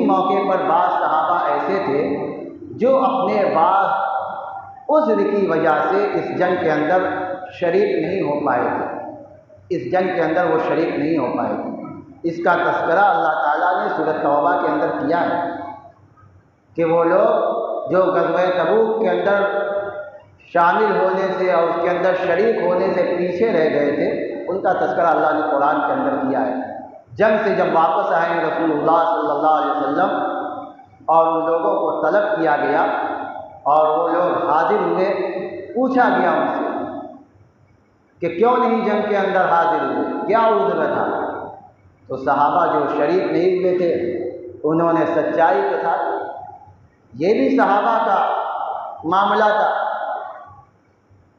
موقع پر بعض صحابہ ایسے تھے جو اپنے بعض عذر کی وجہ سے اس جنگ کے اندر شریک نہیں ہو پائے تھے، اس جنگ کے اندر وہ شریک نہیں ہو پائے تھے۔ اس کا تذکرہ اللہ تعالیٰ نے سورۃ توبہ کے اندر کیا ہے کہ وہ لوگ جو غزوہ تبوک کے اندر شامل ہونے سے اور اس کے اندر شریک ہونے سے پیچھے رہ گئے تھے، ان کا تذکرہ اللہ نے قرآن کے اندر کیا ہے۔ جنگ سے جب واپس آئے رسول اللہ صلی اللہ علیہ وسلم اور ان لوگوں کو طلب کیا گیا اور وہ لوگ حاضر ہوئے، پوچھا گیا ان سے کہ کیوں نہیں جنگ کے اندر حاضر ہوئے، کیا عذر تھا؟ تو صحابہ جو شریک نہیں ہوئے تھے انہوں نے سچائی کے ساتھ، یہ بھی صحابہ کا معاملہ تھا،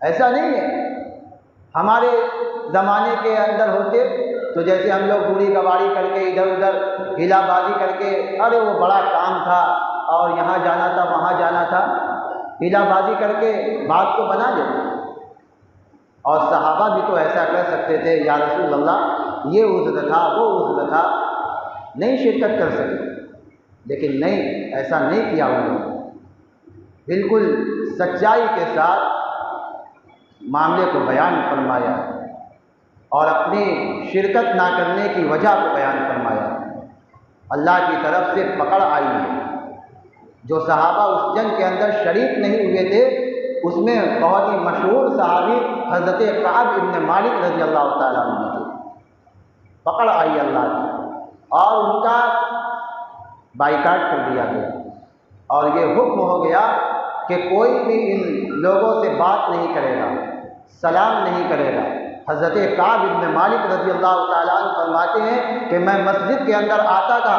ایسا نہیں ہے ہمارے زمانے کے اندر ہوتے تو جیسے ہم لوگ بوڑھی کباڑی کر کے ادھر ادھر ہلا بازی کر کے، ارے وہ بڑا کام تھا اور یہاں جانا تھا وہاں جانا تھا، ہلا بازی کر کے بات کو بنا لیتے۔ اور صحابہ بھی تو ایسا کر سکتے تھے، یا رسول اللہ یہ عذر تھا وہ عذر تھا، نہیں شرکت کر سکے، لیکن نہیں، ایسا نہیں کیا انہوں نے، بالکل سچائی کے ساتھ معاملے کو بیان فرمایا اور اپنی شرکت نہ کرنے کی وجہ کو بیان فرمایا۔ اللہ کی طرف سے پکڑ آئی ہے۔ جو صحابہ اس جنگ کے اندر شریک نہیں ہوئے تھے اس میں بہت ہی مشہور صحابی حضرت کعب ابن مالک رضی اللہ تعالیٰ عنہ تھے۔ پکڑ آئی اللہ کی اور ان کا بائیکاٹ کر دیا گیا، اور یہ حکم ہو گیا کہ کوئی بھی ان لوگوں سے بات نہیں کرے گا، سلام نہیں کرے گا۔ حضرت کعب ابن مالک رضی اللہ تعالیٰ عنہ فرماتے ہیں کہ میں مسجد کے اندر آتا تھا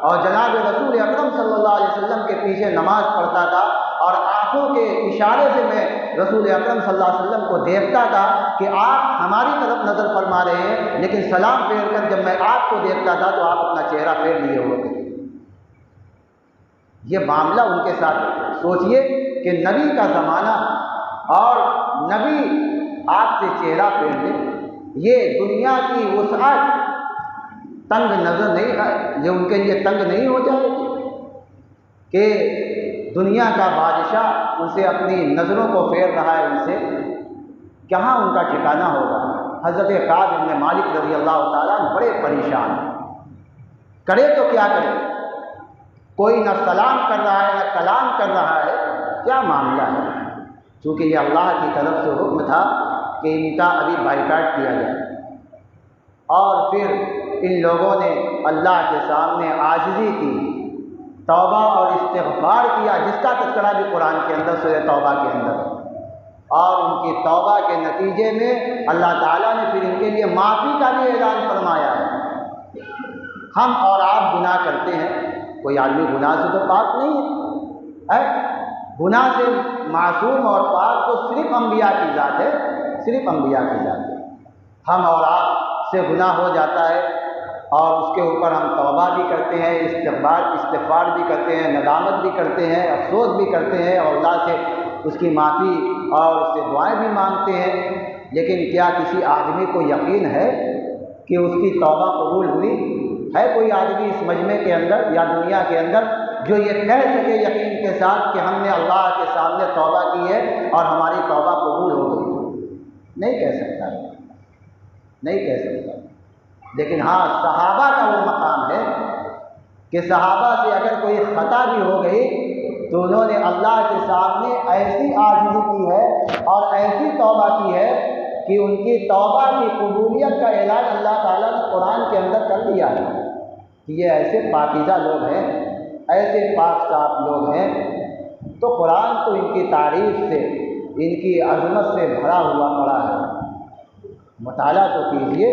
اور جناب رسول اکرم صلی اللہ علیہ وسلم کے پیچھے نماز پڑھتا تھا، اور آنکھوں کے اشارے سے میں رسول اکرم صلی اللہ علیہ وسلم کو دیکھتا تھا کہ آپ ہماری طرف نظر فرما رہے ہیں، لیکن سلام پھیر کر جب میں آپ کو دیکھتا تھا تو آپ اپنا چہرہ پھیر لیے ہوئے تھے۔ یہ معاملہ ان کے ساتھ سوچئے کہ نبی کا زمانہ اور نبی آپ سے چہرہ پھیر لے، یہ دنیا کی وسعت تنگ نظر نہیں ہے، یہ ان کے لیے تنگ نہیں ہو جائے گی کہ دنیا کا بادشاہ ان سے اپنی نظروں کو پھیر رہا ہے، ان سے کہاں ان کا ٹھکانہ ہوگا۔ حضرت کعب بن مالک رضی اللہ تعالیٰ بڑے پریشان، کرے تو کیا کرے، کوئی نہ سلام کر رہا ہے نہ کلام کر رہا ہے، کیا معاملہ ہے؟ چونکہ یہ اللہ کی طرف سے حکم تھا کہ ان کا ابھی بائیکاٹ کیا جائے۔ اور پھر ان لوگوں نے اللہ کے سامنے عاجزی کی، توبہ اور استغفار کیا، جس کا تذکرہ بھی قرآن کے اندر سورہ توبہ کے اندر، اور ان کی توبہ کے نتیجے میں اللہ تعالیٰ نے پھر ان کے لیے معافی کا بھی اعلان فرمایا ہے۔ ہم اور آپ گناہ کرتے ہیں، کوئی آدمی گناہ سے تو پاک نہیں ہے، گناہ سے معصوم اور پاک تو صرف انبیاء کی ذات ہے، صرف انبیاء کی ذات ہے۔ ہم اور آپ سے گناہ ہو جاتا ہے اور اس کے اوپر ہم توبہ بھی کرتے ہیں، استغفار بھی کرتے ہیں، ندامت بھی کرتے ہیں، افسوس بھی کرتے ہیں، اور اللہ سے اس کی معافی اور اس سے دعائیں بھی مانگتے ہیں، لیکن کیا کسی آدمی کو یقین ہے کہ اس کی توبہ قبول ہوئی؟ ہے کوئی آدمی اس مجمع کے اندر یا دنیا کے اندر جو یہ کہہ سکے یقین کے ساتھ کہ ہم نے اللہ کے سامنے توبہ کی ہے اور ہماری توبہ قبول ہو گئی؟ نہیں کہہ سکتا، نہیں کہہ سکتا۔ لیکن ہاں، صحابہ کا وہ مقام ہے کہ صحابہ سے اگر کوئی خطا بھی ہو گئی تو انہوں نے اللہ کے سامنے ایسی عاجزی کی ہے اور ایسی توبہ کی ہے کہ ان کی توبہ کی قبولیت کا اعلان اللہ تعالیٰ نے قرآن کے اندر کر دیا ہے کہ یہ ایسے پاکیزہ لوگ ہیں، ایسے پاک صاف لوگ ہیں۔ تو قرآن تو ان کی تعریف سے، ان کی عظمت سے بھرا ہوا پڑا ہے۔ مطالعہ تو کیجئے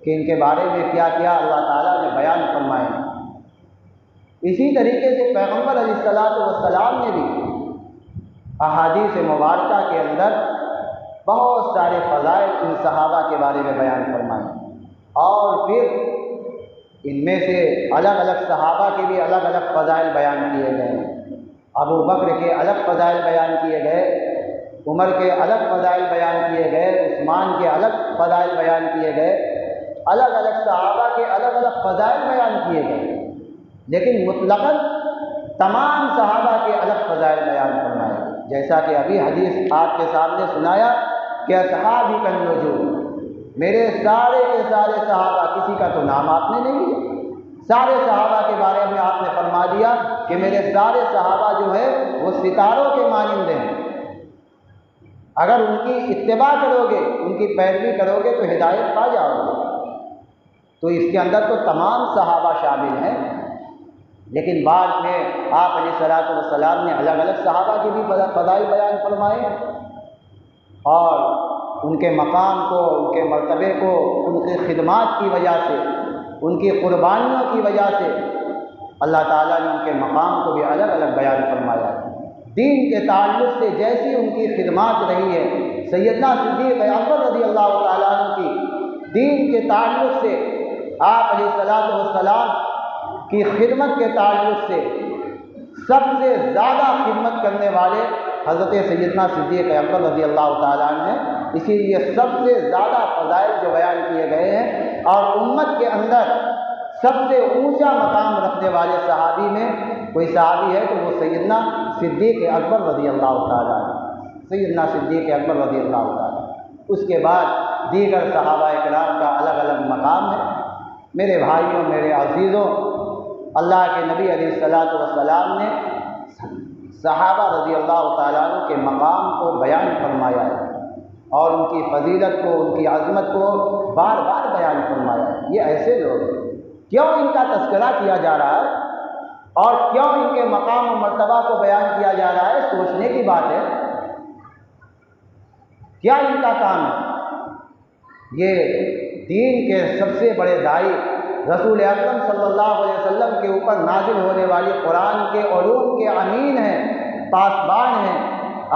کہ ان کے بارے میں کیا کیا اللہ تعالیٰ نے بیان فرمائے۔ اسی طریقے سے پیغمبر علیہ الصلوۃ والسلام نے بھی احادیث مبارکہ کے اندر بہت سارے فضائل ان صحابہ کے بارے میں بیان فرمائے، اور پھر ان میں سے الگ الگ صحابہ کے بھی الگ الگ فضائل بیان کیے گئے۔ ابو بکر کے الگ فضائل بیان کیے گئے، عمر کے الگ فضائل بیان کیے گئے، عثمان کے الگ فضائل بیان کیے گئے، الگ الگ صحابہ کے الگ الگ فضائل بیان کیے گئے، لیکن مطلقاً تمام صحابہ کے الگ فضائل بیان فرمائے گئے۔ جیسا کہ ابھی حدیث آپ کے سامنے سنایا کہ اصحابی کالنجوم، میرے سارے کے سارے صحابہ، کسی کا تو نام آپ نے نہیں لیا، سارے صحابہ کے بارے میں آپ نے فرما دیا کہ میرے سارے صحابہ جو ہے وہ ستاروں کے مانند ہیں، اگر ان کی اتباع کرو گے، ان کی پیروی کرو گے تو ہدایت پا جاؤ گے۔ تو اس کے اندر تو تمام صحابہ شامل ہیں، لیکن بعد میں آپ علیہ الصلوۃ والسلام نے الگ الگ صحابہ کے بھی فضائل بیان فرمائے، اور ان کے مقام کو، ان کے مرتبے کو، ان کی خدمات کی وجہ سے، ان کی قربانیوں کی وجہ سے اللہ تعالیٰ نے ان کے مقام کو بھی الگ الگ بیان فرمایا۔ دین کے تعلق سے جیسی ان کی خدمات رہی ہے، سیدنا صدیق اکبر رضی اللہ تعالیٰ عنہ کی دین کے تعلق سے، آپ علیہ الصلوۃ والسلام کی خدمت کے تعلق سے سب سے زیادہ خدمت کرنے والے حضرت سیدنا صدیق اکبر رضی اللہ تعالیٰ عنہ ہیں۔ اسی لیے سب سے زیادہ فضائل جو بیان کیے گئے ہیں، اور امت کے اندر سب سے اونچا مقام رکھنے والے صحابی میں کوئی صحابی ہے تو وہ سیدنا صدیق اکبر رضی اللہ تعالیٰ عنہ، سیدنا صدیق اکبر رضی اللہ تعالیٰ۔ اس کے بعد دیگر صحابہ کرام کا الگ الگ مقام ہے۔ میرے بھائیوں، میرے عزیزوں، اللہ کے نبی علیہ الصلوۃ والسلام نے صحابہ رضی اللہ تعالیٰ عنہ کے مقام کو بیان فرمایا ہے، اور ان کی فضیلت کو، ان کی عظمت کو بار بار بیان فرمایا ہے۔ یہ ایسے لوگ ہیں، کیوں ان کا تذکرہ کیا جا رہا ہے اور کیوں ان کے مقام و مرتبہ کو بیان کیا جا رہا ہے؟ سوچنے کی بات ہے۔ کیا ان کا کام ہے؟ یہ دین کے سب سے بڑے داعی، رسول اکرم صلی اللہ علیہ وسلم کے اوپر نازل ہونے والی قرآن کے علوم کے امین ہیں، پاسبان ہیں،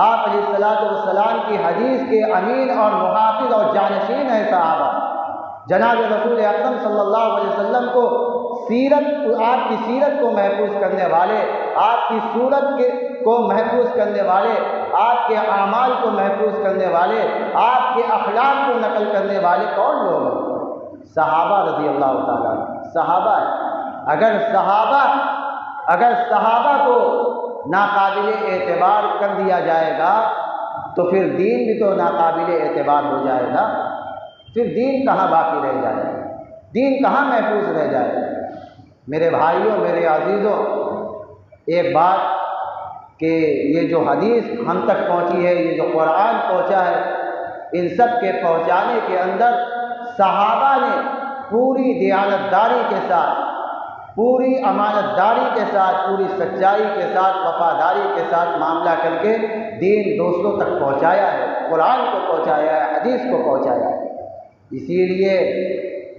آپ علیہ الصلوۃ والسلام کی حدیث کے امین اور محافظ اور جانشین ہیں صحابہ۔ جناب رسول اکرم صلی اللہ علیہ وسلم کو آپ کی سیرت کو محفوظ کرنے والے، آپ کی صورت کو محفوظ کرنے والے، آپ کے اعمال کو محفوظ کرنے والے، آپ کے اخلاق کو نقل کرنے والے کون لوگ ہیں؟ صحابہ رضی اللہ تعالیٰ۔ صحابہ اگر صحابہ کو ناقابل اعتبار کر دیا جائے گا تو پھر دین بھی تو ناقابل اعتبار ہو جائے گا، پھر دین کہاں باقی رہ جائے گا، دین کہاں محفوظ رہ جائے گا؟ میرے بھائیوں، میرے عزیزوں، ایک بات کہ یہ جو حدیث ہم تک پہنچی ہے، یہ جو قرآن پہنچا ہے، ان سب کے پہنچانے کے اندر صحابہ نے پوری دیانتداری کے ساتھ، پوری امانت داری کے ساتھ، پوری سچائی کے ساتھ، وفاداری کے ساتھ معاملہ کر کے دین دوسروں تک پہنچایا ہے، قرآن کو پہنچایا ہے، حدیث کو پہنچایا ہے۔ اسی لیے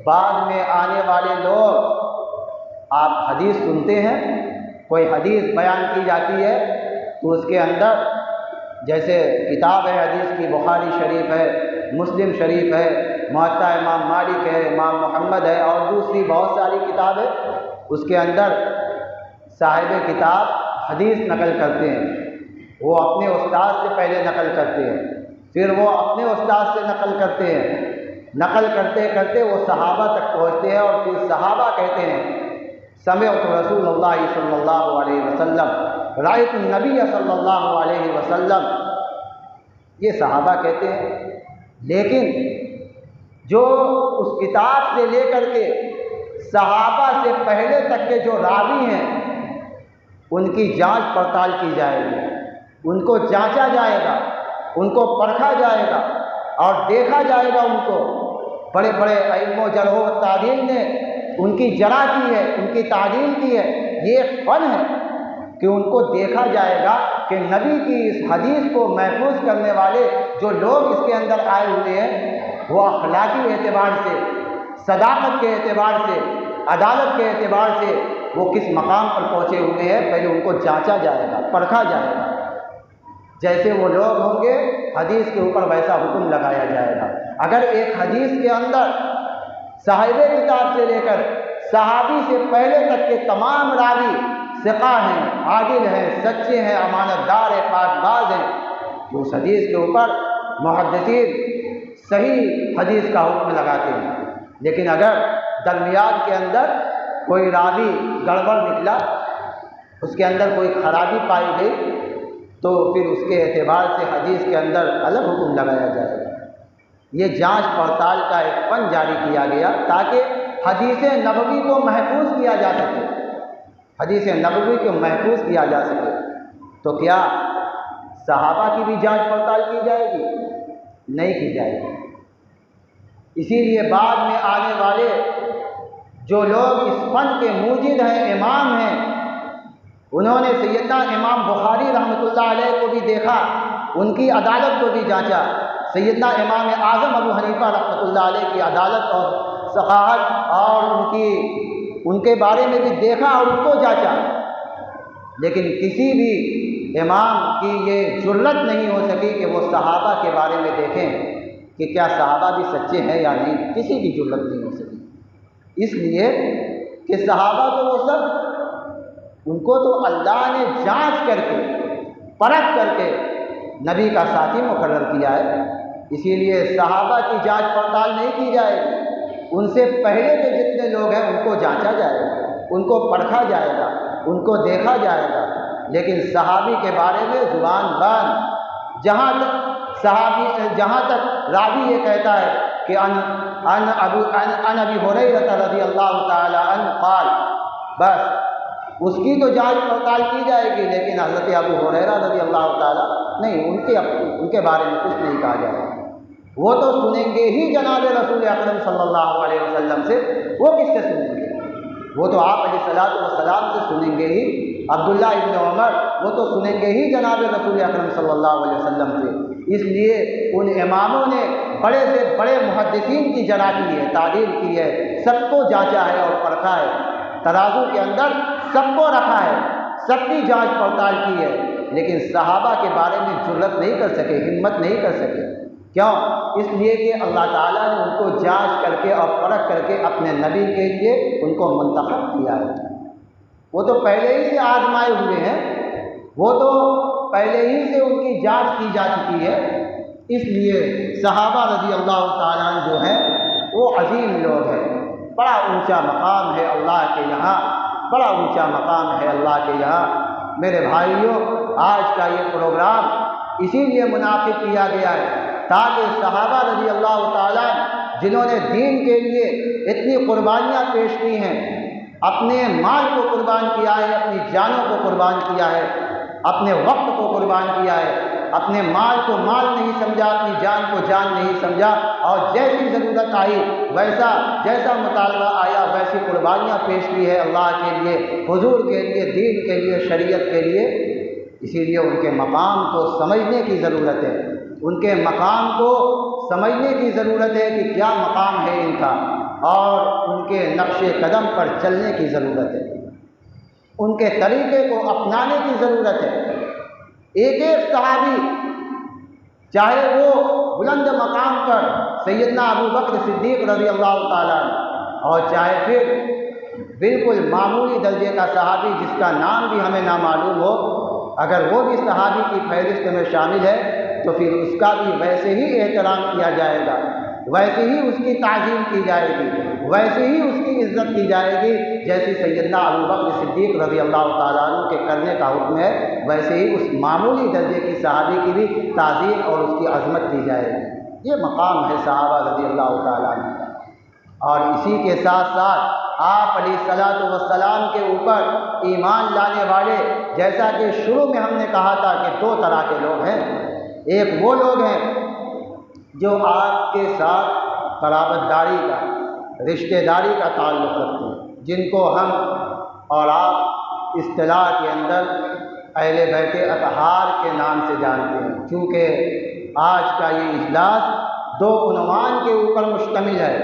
بعد میں آنے والے لوگ، آپ حدیث سنتے ہیں، کوئی حدیث بیان کی جاتی ہے تو اس کے اندر جیسے کتاب ہے حدیث کی، بخاری شریف ہے، مسلم شریف ہے، موطا امام مالک ہے، امام محمد ہے، اور دوسری بہت ساری کتاب ہے، اس کے اندر صاحب کتاب حدیث نقل کرتے ہیں، وہ اپنے استاد سے پہلے نقل کرتے ہیں، پھر وہ اپنے استاد سے نقل کرتے ہیں، نقل کرتے کرتے وہ صحابہ تک پہنچتے ہیں، اور پھر صحابہ کہتے ہیں سمعت رسول اللہ صلی اللہ علیہ وسلم، رأیت النبی صلی اللہ علیہ وسلم، یہ صحابہ کہتے ہیں۔ لیکن جو اس کتاب سے لے کر کے صحابہ سے پہلے تک کے جو راوی ہیں، ان کی جانچ پڑتال کی جائے گی، ان کو جانچا جائے گا، ان کو پرکھا جائے گا اور دیکھا جائے گا۔ ان کو بڑے بڑے ائمہ و جرح و تعدیل نے ان کی جرح کی ہے، ان کی تعدیل کی ہے۔ یہ ایک فن ہے کہ ان کو دیکھا جائے گا کہ نبی کی اس حدیث کو محفوظ کرنے والے جو لوگ اس کے اندر آئے ہوئے ہیں، وہ اخلاقی اعتبار سے، صداقت کے اعتبار سے، عدالت کے اعتبار سے، وہ کس مقام پر پہنچے ہوئے ہیں پہلے ان کو جانچا جائے گا، پرکھا جائے گا۔ جیسے وہ لوگ ہوں گے حدیث کے اوپر ویسا حکم لگایا جائے گا۔ اگر ایک حدیث کے اندر صاحب کتاب سے لے کر صحابی سے پہلے تک کے تمام راوی ثقہ ہیں، عادل ہیں، سچے ہیں، امانت دار ہیں، پاک باز ہیں، تو اس حدیث کے اوپر محدثین صحیح حدیث کا حکم لگاتے ہیں۔ لیکن اگر درمیان کے اندر کوئی راوی گڑبڑ نکلا، اس کے اندر کوئی خرابی پائی گئی، تو پھر اس کے اعتبار سے حدیث کے اندر الگ حکم لگایا جائے گا۔ یہ جانچ پڑتال کا ایک فن جاری کیا گیا تاکہ حدیث نبوی کو محفوظ کیا جا سکے، حدیث نبوی کو محفوظ کیا جا سکے۔ تو کیا صحابہ کی بھی جانچ پڑتال کی جائے گی؟ نہیں کی جائے گی۔ اسی لیے بعد میں آنے والے جو لوگ اس فن کے موجد ہیں، امام ہیں، انہوں نے سیدنا امام بخاری رحمۃ اللہ علیہ کو بھی دیکھا، ان کی عدالت کو بھی جانچا، سیدنا امام اعظم ابو حنیفہ رحمۃ اللہ علیہ کی عدالت اور ثقافت اور ان کے بارے میں بھی دیکھا اور ان کو جانچا۔ لیکن کسی بھی امام کی یہ جرت نہیں ہو سکی کہ وہ صحابہ کے بارے میں دیکھیں کہ کیا صحابہ بھی سچے ہیں یا نہیں، کسی کی جرت نہیں ہو سکی، اس لیے کہ صحابہ تو وہ سب ان کو تو اللہ نے جانچ کر کے پرکھ کر کے نبی کا ساتھی مقرر کیا ہے، اسی لیے صحابہ کی جانچ پڑتال نہیں کی جائے گی۔ ان سے پہلے کے جتنے لوگ ہیں ان کو جانچا جائے گا، ان کو پرکھا جائے گا، ان کو دیکھا جائے گا، لیکن صحابی کے بارے میں زبان بند، جہاں تک راوی یہ کہتا ہے کہ ان ابی ہریرہ رضی اللہ تعالی عنہ قال، بس اس کی تو جانچ پڑتال کی جائے گی، لیکن حضرت ابو ہریرہ رضی اللہ تعالیٰ نہیں، ان کے بارے میں کچھ نہیں کہا جائے گا۔ وہ تو سنیں گے ہی جناب رسول اکرم صلی اللہ علیہ وسلم سے، وہ کس سے سنیں گے؟ وہ تو آپ علیہ الصلوۃ والسلام سے سنیں گے ہی۔ عبداللہ ابن عمر وہ تو سنیں گے ہی جناب رسول اکرم صلی اللہ علیہ وسلم سے۔ اس لیے ان اماموں نے بڑے سے بڑے محدثین کی جرح کی ہے، تعدیل کی ہے، سب کو جانچا ہے اور پرکھا ہے، ترازو کے اندر سب کو رکھا ہے، سب کی جانچ پڑتال کی ہے، لیکن صحابہ کے بارے میں جرت نہیں کر سکے، ہمت نہیں کر سکے۔ کیوں؟ اس لیے کہ اللہ تعالیٰ نے ان کو جانچ کر کے اور پرکھ کر کے اپنے نبی کے لیے ان کو منتخب کیا ہے۔ وہ تو پہلے ہی سے آزمائے ہوئے ہیں، وہ تو پہلے ہی سے ان کی جانچ کی جا چکی ہے، اس لیے صحابہ رضی اللہ تعالیٰ عنہ جو ہیں وہ عظیم لوگ ہیں، بڑا اونچا مقام ہے اللہ کے یہاں، بڑا اونچا مقام ہے اللہ کے یہاں۔ میرے بھائیوں، آج کا یہ پروگرام اسی لیے منعقد کیا گیا ہے تاکہ صحابہ رضی اللہ تعالیٰ جنہوں نے دین کے لیے اتنی قربانیاں پیش کی ہیں، اپنے مال کو قربان کیا ہے، اپنی جانوں کو قربان کیا ہے، اپنے وقت کو قربان کیا ہے، اپنے مال کو مال نہیں سمجھا، اپنی جان کو جان نہیں سمجھا، اور جیسی ضرورت آئی جیسا مطالبہ آیا ویسی قربانیاں پیش کی ہے اللہ کے لیے، حضور کے لیے، دین کے لیے، شریعت کے لیے۔ اسی لیے ان کے مقام کو سمجھنے کی ضرورت ہے، ان کے مقام کو سمجھنے کی ضرورت ہے کہ کیا مقام ہے ان کا، اور ان کے نقش قدم پر چلنے کی ضرورت ہے، ان کے طریقے کو اپنانے کی ضرورت ہے۔ ایک ایک صحابی، چاہے وہ بلند مقام پر سیدنا ابو بکر صدیق رضی اللہ تعالیٰ عنہ، اور چاہے پھر بالکل معمولی درجے کا صحابی جس کا نام بھی ہمیں نامعلوم ہو، اگر وہ بھی صحابی کی فہرست میں شامل ہے تو پھر اس کا بھی ویسے ہی احترام کیا جائے گا، ویسے ہی اس کی تعظیم کی جائے گی، ویسے ہی اس کی عزت کی جائے گی جیسی سیدنا ابو بکر صدیق رضی اللہ تعالیٰ عنہ کے کرنے کا حکم ہے، ویسے ہی اس معمولی درجے کی صحابی کی بھی تعظیم اور اس کی عظمت کی جائے گی۔ یہ مقام ہے صحابہ رضی اللہ تعالیٰ عنہ کا۔ اور اسی کے ساتھ ساتھ آپ علیہ الصلوۃ والسلام کے اوپر ایمان لانے والے، جیسا کہ شروع میں ہم نے کہا تھا کہ دو طرح کے لوگ ہیں۔ ایک وہ لوگ ہیں جو آپ کے ساتھ قرابت داری کا، رشتہ داری کا تعلق رکھتے ہیں، جن کو ہم اور آپ اصطلاح کے اندر اہل بیت اطہار کے نام سے جانتے ہیں۔ چونکہ آج کا یہ اجلاس دو عنوان کے اوپر مشتمل ہے،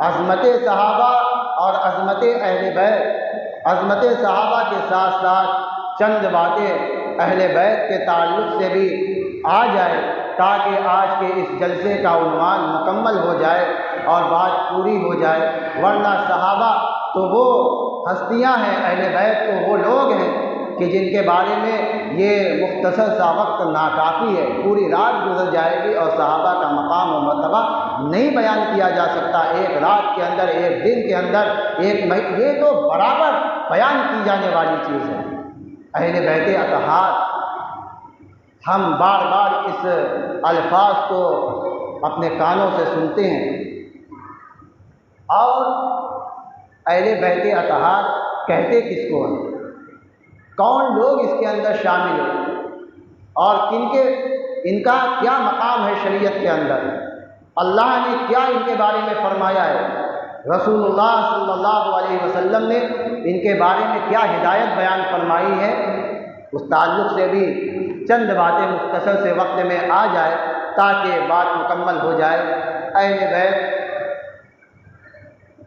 عظمت صحابہ اور عظمت اہل بیت۔ عظمت صحابہ کے ساتھ ساتھ چند باتیں اہل بیت کے تعلق سے بھی آ جائے تاکہ آج کے اس جلسے کا عنوان مکمل ہو جائے اور بات پوری ہو جائے، ورنہ صحابہ تو وہ ہستیاں ہیں، اہل بیت تو وہ لوگ ہیں کہ جن کے بارے میں یہ مختصر سا وقت ناکافی ہے، پوری رات گزر جائے گی اور صحابہ کا مقام و مرتبہ نہیں بیان کیا جا سکتا ایک رات کے اندر، ایک دن کے اندر، یہ تو برابر بیان کی جانے والی چیز ہے۔ اہل بیت اطہار، ہم بار بار اس الفاظ کو اپنے کانوں سے سنتے ہیں، اور اہل بیت اطہار کہتے کس کو ہیں؟ کون لوگ اس کے اندر شامل ہیں اور ان کا کیا مقام ہے شریعت کے اندر؟ اللہ نے کیا ان کے بارے میں فرمایا ہے؟ رسول اللہ صلی اللہ علیہ وسلم نے ان کے بارے میں کیا ہدایت بیان فرمائی ہے؟ اس تعلق سے بھی چند باتیں مختصر سے وقت میں آ جائے تاکہ بات مکمل ہو جائے۔ اہل بیت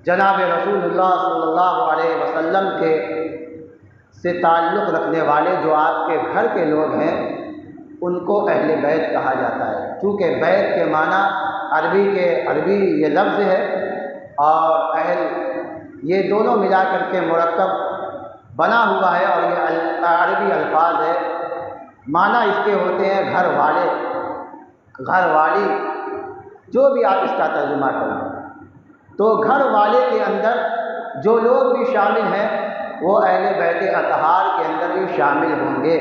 جناب رسول اللہ صلی اللہ علیہ وسلم کے سے تعلق رکھنے والے جو آپ کے گھر کے لوگ ہیں ان کو اہل بیت کہا جاتا ہے، چونکہ بیت کے معنی عربی یہ لفظ ہے اور اہل یہ دونوں ملا کر کے مرکب بنا ہوا ہے، اور یہ عربی الفاظ ہے۔ معنی اس کے ہوتے ہیں گھر والے، گھر والی، جو بھی آپ اس کا ترجمہ کریں۔ تو گھر والے کے اندر جو لوگ بھی شامل ہیں وہ اہل بیت اطہار کے اندر بھی شامل ہوں گے۔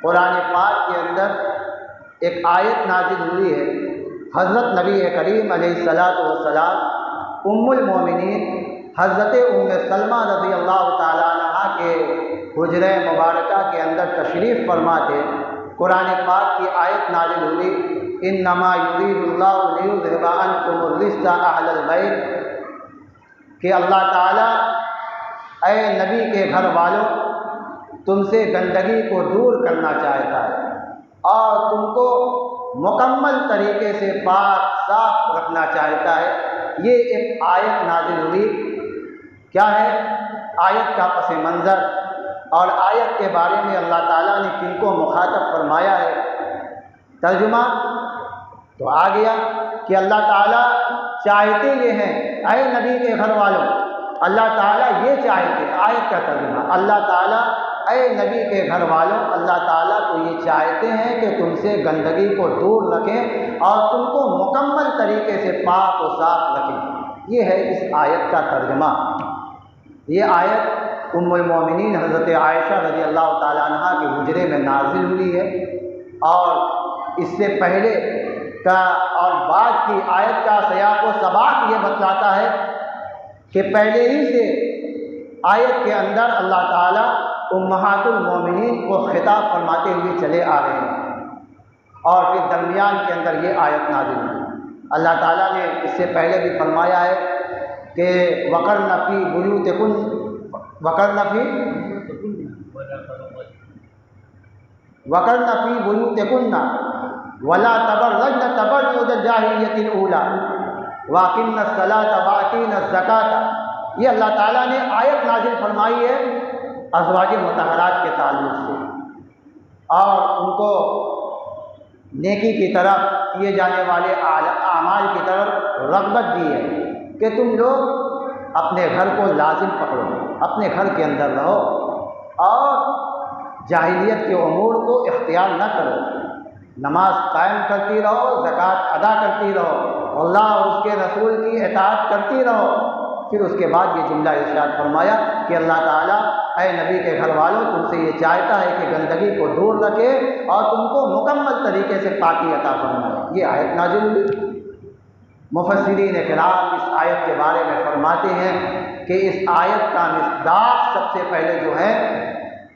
قرآن پاک کے اندر ایک آیت نازل ہوئی ہے، حضرت نبی کریم علیہ الصلاۃ والسلام ام المومنین حضرت ام سلمہ رضی اللہ تعالیٰ عنہا کے حجرہ مبارکہ کے اندر تشریف فرما تھے۔ قرآن پاک کی آیت نازل ہوئی، انما یرید اللہ لیذھب عنکم الرجس اہل البیت، کہ اللہ تعالیٰ اے نبی کے گھر والوں تم سے گندگی کو دور کرنا چاہتا ہے اور تم کو مکمل طریقے سے پاک صاف رکھنا چاہتا ہے۔ یہ ایک آیت نازل ہوئی، کیا ہے آیت کا پس منظر اور آیت کے بارے میں اللہ تعالیٰ نے کن کو مخاطب فرمایا ہے؟ ترجمہ تو آ گیا کہ اللہ تعالیٰ چاہتے یہ ہیں، اے نبی کے گھر والوں، اللہ تعالیٰ یہ چاہتے، آیت کا ترجمہ، اللہ تعالیٰ اے نبی کے گھر والوں، اللہ تعالیٰ تو یہ چاہتے ہیں کہ تم سے گندگی کو دور رکھیں اور تم کو مکمل طریقے سے پاک و صاف رکھیں۔ یہ ہے اس آیت کا ترجمہ۔ یہ آیت ام المومنین حضرت عائشہ رضی اللہ تعالیٰ عنہ کے حجرے میں نازل ہوئی ہے، اور اس سے پہلے کا اور بعد کی آیت کا سیاق و سباق یہ بتلاتا ہے کہ پہلے ہی سے آیت کے اندر اللہ تعالیٰ امہات المومنین کو خطاب فرماتے ہوئے چلے آ رہے ہیں، اور پھر درمیان کے اندر یہ آیت نازل ہوئی۔ اللہ تعالیٰ نے اس سے پہلے بھی فرمایا ہے کہ وقرن فی بیوتکن ولا تبرجن تبرج الجاہلیۃ الاولی واقمن الصلاۃ وآتین الزکاۃ۔ یہ اللہ تعالیٰ نے آیت نازل فرمائی ہے ازواج مطہرات کے تعلق سے، اور ان کو نیکی کی طرف کیے جانے والے اعمال کی طرف رغبت دی ہے کہ تم لوگ اپنے گھر کو لازم پکڑو، اپنے گھر کے اندر رہو اور جاہلیت کے امور کو اختیار نہ کرو، نماز قائم کرتی رہو، زکوٰۃ ادا کرتی رہو، اللہ اور اس کے رسول کی اطاعت کرتی رہو۔ پھر اس کے بعد یہ جملہ ارشاد فرمایا کہ اللہ تعالیٰ اے نبی کے گھر والوں تم سے یہ چاہتا ہے کہ گندگی کو دور رکھے اور تم کو مکمل طریقے سے پاکی عطا فرمائے۔ یہ آیت نازل ہوئی۔ مفسرین کرام اس آیت کے بارے میں فرماتے ہیں کہ اس آیت کا مصداق سب سے پہلے جو ہے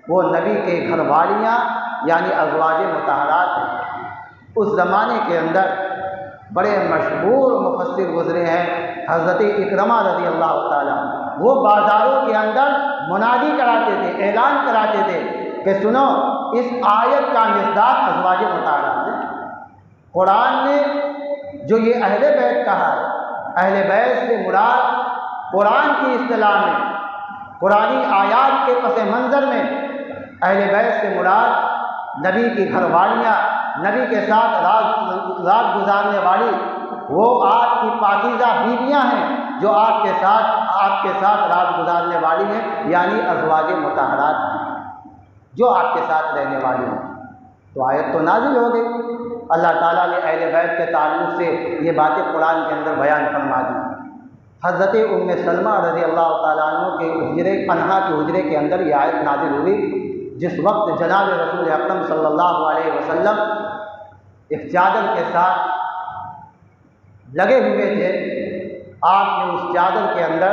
وہ نبی کے گھر والیاں یعنی ازواج مطہرات ہیں۔ اس زمانے کے اندر بڑے مشہور مفسر گزرے ہیں حضرت اکرمہ رضی اللہ تعالیٰ، وہ بازاروں کے اندر منادی کراتے تھے، اعلان کراتے تھے کہ سنو اس آیت کا مصداق ازواج مطہرات ہے۔ قرآن نے جو یہ اہل بیت کہا ہے، اہل بیت سے مراد قرآن کی اصطلاح میں قرآنی آیات کے پس منظر میں اہل بیت سے مراد نبی کی گھر والیاں، نبی کے ساتھ رات گزارنے والی وہ آپ کی پاکیزہ بیویاں ہیں جو آپ کے ساتھ رات گزارنے والی ہیں، یعنی ازواج مطہرات ہیں جو آپ کے ساتھ رہنے والی ہیں۔ تو آیت تو نازل ہو گئی، اللہ تعالیٰ نے اہل بیت کے تعلق سے یہ باتیں قرآن کے اندر بیان فرما دی۔ حضرت ام سلمہ رضی اللہ تعالیٰ عنہ کے حجرے پنہا کے حجرے کے اندر یہ آیت نازل ہوئی، جس وقت جناب رسول اکرم صلی اللہ علیہ وسلم ایک چادر کے ساتھ لگے ہوئے تھے۔ آپ نے اس چادر کے اندر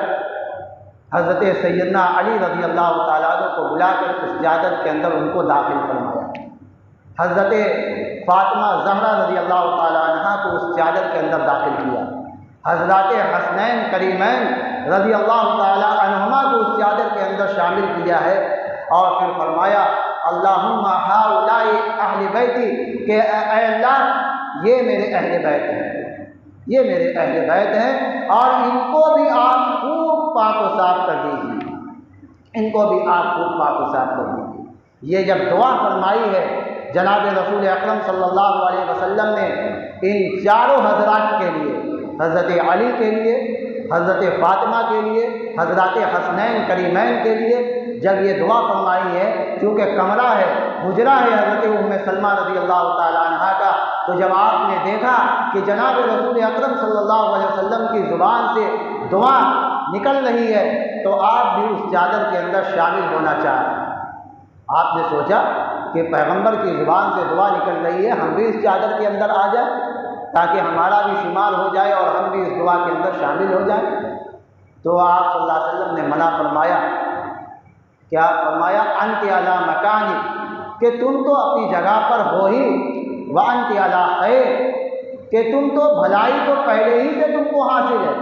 حضرت سیدنا علی رضی اللہ تعالیٰ عنہ کو بلا کر اس چادر کے اندر ان کو داخل فرمایا۔ حضرت فاطمہ زہرا رضی اللہ تعالیٰ عنہ کو اس چادر کے اندر داخل کیا۔ حضرات حسنین کریمین رضی اللہ تعالیٰ عنہما کو اس چادر کے اندر شامل کیا ہے، اور پھر فرمایا اللہم ہؤلاء اہل بیتی، کہ اے اللہ یہ میرے اہل بیت ہیں، یہ میرے اہل بیت ہیں، اور ان کو بھی آپ خوب پاک و صاف کر دیجیے، ان کو بھی آپ خوب پاک و صاف کر دیجیے۔ یہ جب دعا فرمائی ہے جناب رسول اکرم صلی اللہ علیہ وسلم نے ان چاروں حضرات کے لیے، حضرت علی کے لیے، حضرت فاطمہ کے لیے، حضرات حسنین کریمین کے لیے جب یہ دعا فرمائی ہے، چونکہ کمرہ ہے، حجرہ ہے حضرت ام سلمہ رضی اللہ تعالیٰ عنہ کا، تو جب آپ نے دیکھا کہ جناب رسول اکرم صلی اللہ علیہ وسلم کی زبان سے دعا نکل رہی ہے، تو آپ بھی اس چادر کے اندر شامل ہونا چاہیں۔ آپ نے سوچا کہ پیغمبر کی زبان سے دعا نکل رہی ہے، ہم بھی اس چادر کے اندر آ جائیں تاکہ ہمارا بھی شمار ہو جائے اور ہم بھی اس دعا کے اندر شامل ہو جائیں۔ تو آپ صلی اللہ علیہ وسلم نے منع فرمایا، کیا فرمایا؟ انت علی مکانی، کہ تم تو اپنی جگہ پر ہو ہی، وانت علی خیر، کہ تم تو بھلائی تو پہلے ہی سے تم کو حاصل ہے،